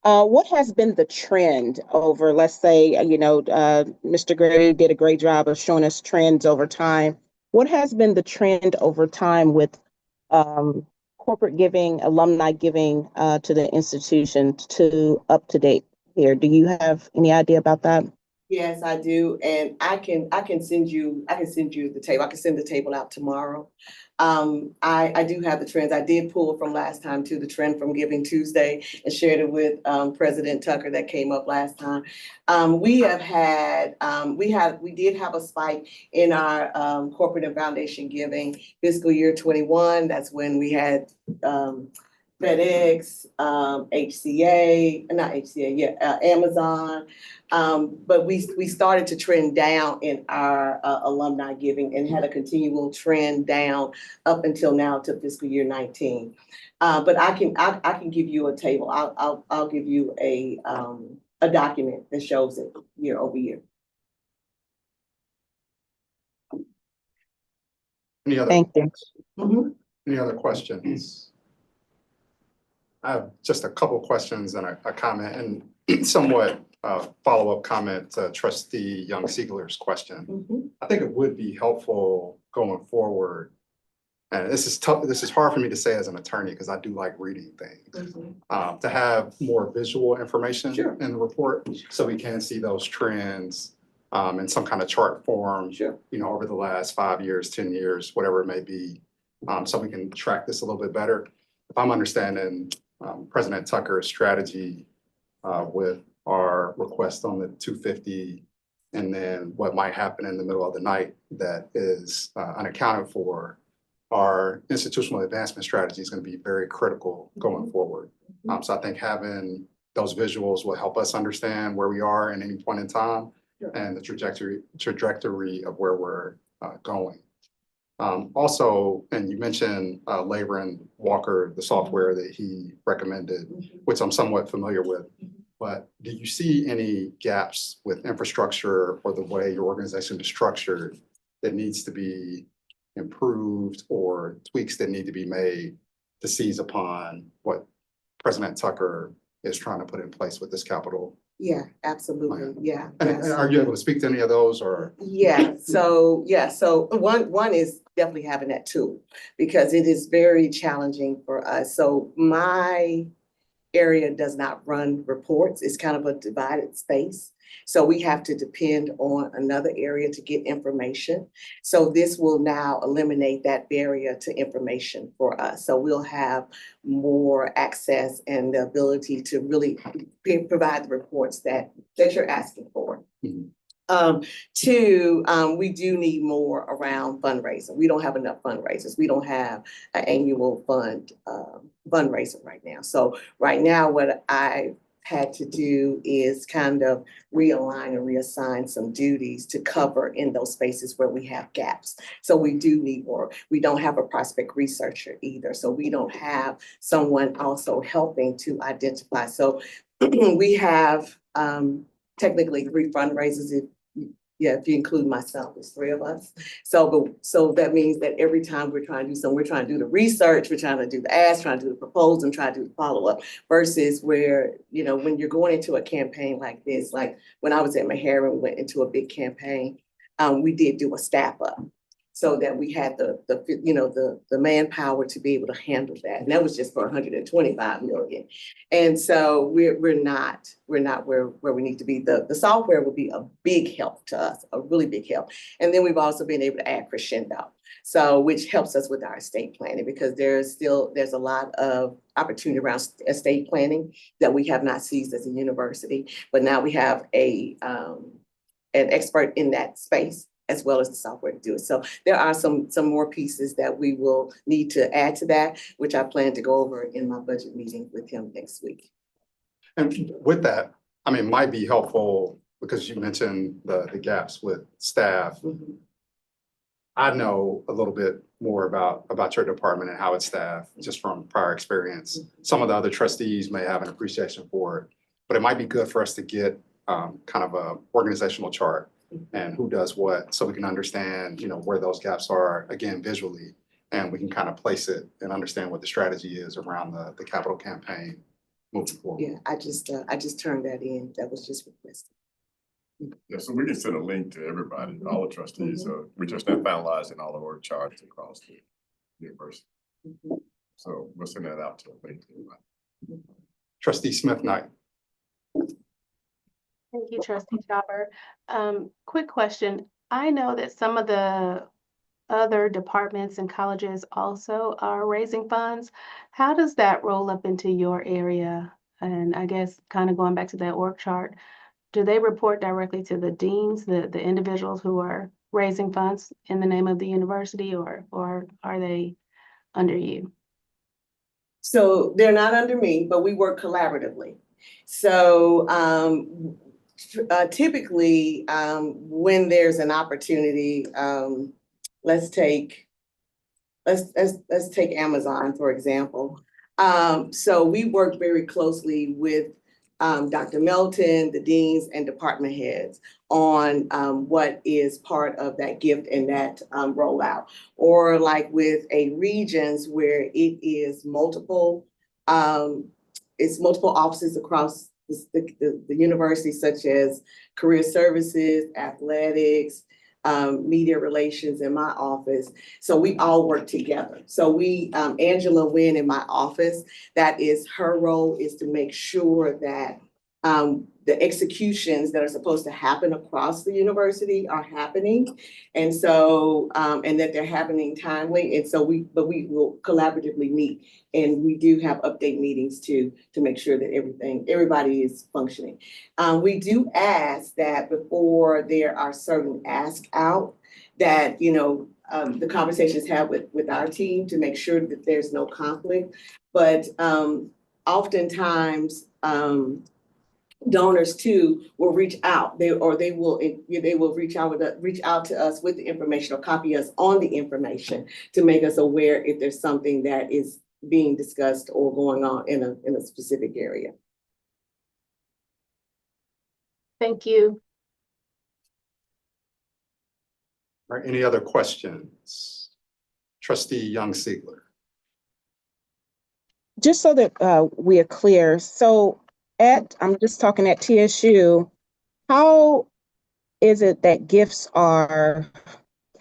What has been the trend over, let's say, Mr. Gray did a great job of showing us trends over time. What has been the trend over time with corporate giving, alumni giving to the institution to up to date here? Do you have any idea about that? Yes, I do, and I can send you the table. I can send the table out tomorrow. I do have the trends. I did pull from last time too, the trend from Giving Tuesday, and shared it with President Tucker that came up last time. We did have a spike in our corporate and foundation giving fiscal year 21. That's when we had FedEx, Amazon. But we started to trend down in our alumni giving and had a continual trend down up until now to fiscal year 19. But I can give you a table. I'll give you a document that shows it year over year. Any other? Thank you. Mm-hmm. Any other questions? I have just a couple questions and a comment and somewhat follow-up comment to trustee Young Siegler's question. Mm-hmm. I think it would be helpful going forward. And this is tough. This is hard for me to say as an attorney because I do like reading things. Mm-hmm. To have more visual information Sure. in the report so we can see those trends in some kind of chart form, Sure. over the last 5 years, 10 years, whatever it may be, so we can track this a little bit better. If I'm understanding President Tucker's strategy with our request on the 250 and then what might happen in the middle of the night that is unaccounted for, our institutional advancement strategy is going to be very critical going forward. So I think having those visuals will help us understand where we are at any point in time and the trajectory of where we're going. Also, and you mentioned Labor & Walker, the software that he recommended, which I'm somewhat familiar with. But do you see any gaps with infrastructure or the way your organization is structured that needs to be improved or tweaks that need to be made to seize upon what President Tucker is trying to put in place with this capital? Yeah, absolutely. Yeah. And are you able to speak to any of those or? Yeah, so one is definitely having that tool because it is very challenging for us. So my area does not run reports. It's kind of a divided space. So we have to depend on another area to get information. So this will now eliminate that barrier to information for us. So we'll have more access and the ability to really provide the reports that you're asking for. Two, we do need more around fundraising. We don't have enough fundraisers. We don't have an annual fundraiser right now. So right now, what I had to do is kind of realign and reassign some duties to cover in those spaces where we have gaps. So we do need more. We don't have a prospect researcher either. So we don't have someone also helping to identify. So we have technically 3 fundraisers. If you include myself, there's 3 of us. So that means that every time we're trying to do something, we're trying to do the research, we're trying to do the ask, trying to do the proposal, and trying to do the follow-up, versus where, when you're going into a campaign like this, like when I was at Meharry, we went into a big campaign, we did do a staff up. so that we had the manpower to be able to handle that. And that was just for 125 million. And so we're not where we need to be. The software will be a big help to us, a really big help. And then we've also been able to add Crescendo. So, which helps us with our estate planning, because there's a lot of opportunity around estate planning that we have not seized as a university, but now we have an expert in that space as well as the software to do it. So there are some more pieces that we will need to add to that, which I plan to go over in my budget meeting with him next week. And with that, I mean, might be helpful because you mentioned the gaps with staff. Mm-hmm. I know a little bit more about your department and how it's staffed, just from prior experience. Some of the other trustees may have an appreciation for it, but it might be good for us to get kind of a organizational chart and who does what, so we can understand, where those gaps are, again, visually, and we can kind of place it and understand what the strategy is around the capital campaign moving forward. Yeah, I just turned that in. That was just requested. Yeah, so we can send a link to everybody, all the trustees. We're just not finalizing all the org charts across the university. So we'll send that out to everybody. Trustee Smith Knight. Thank you, Trustee Chopper. Quick question. I know that some of the other departments and colleges also are raising funds. How does that roll up into your area? And I guess kind of going back to that org chart, do they report directly to the deans, the individuals who are raising funds in the name of the university, or are they under you? So they're not under me, but we work collaboratively. So typically, when there's an opportunity, let's take Amazon, for example. So we work very closely with Dr. Melton, the deans, and department heads on what is part of that gift and that rollout. Or like with a regions where it is multiple offices across the university, such as career services, athletics, media relations in my office. So we all work together. So Angela Wynn in my office, that is her role, is to make sure that the executions that are supposed to happen across the university are happening. And so, and that they're happening timely. And so we will collaboratively meet, and we do have update meetings to make sure that everybody is functioning. We do ask that before there are certain asks out, that, the conversations have with our team to make sure that there's no conflict. But oftentimes, donors too will reach out. They will reach out to us with the information, or copy us on the information to make us aware if there's something that is being discussed or going on in a specific area. Thank you. All right, any other questions? Trustee Young-Sigler. Just so that we are clear, so I'm just talking at TSU, how is it that gifts are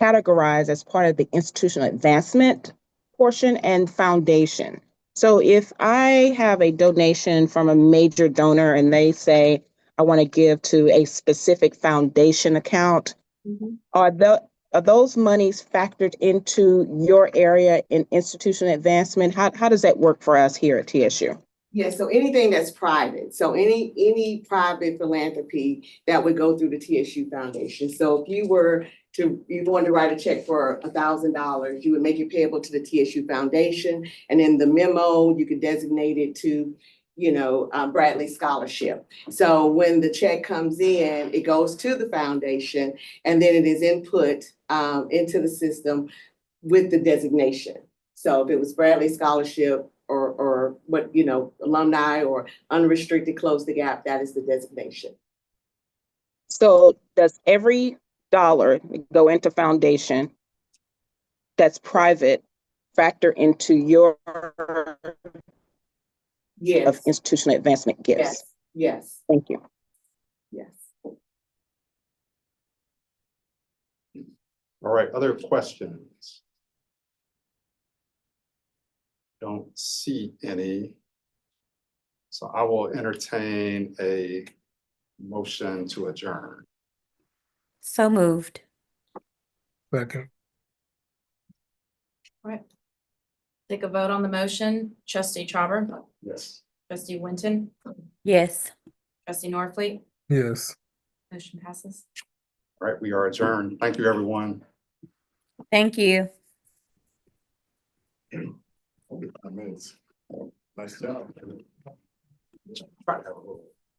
categorized as part of the institutional advancement portion and foundation? So if I have a donation from a major donor and they say, I want to give to a specific foundation account, are those monies factored into your area in institutional advancement? How does that work for us here at TSU? Yeah, so anything that's private, so any private philanthropy that would go through the TSU Foundation. So if you wanted to write a check for $1,000, you would make it payable to the TSU Foundation, and in the memo you could designate it to, Bradley Scholarship. So when the check comes in, it goes to the foundation, and then it is input into the system with the designation. So if it was Bradley Scholarship, or what, alumni or unrestricted close the gap, that is the designation. So does every dollar go into foundation that's private factor into your of institutional advancement gifts? Yes. Thank you. Yes. All All right, other questions? Don't see any. So I will entertain a motion to adjourn. So moved. Second. Right. Take a vote on the motion. Trustee Chauber, Yes. trustee Winton, Yes. trustee Norfleet, Yes. motion passes. All right, we are adjourned. Thank you, everyone. Thank you. 45 minutes. Nice job. Try to have a little-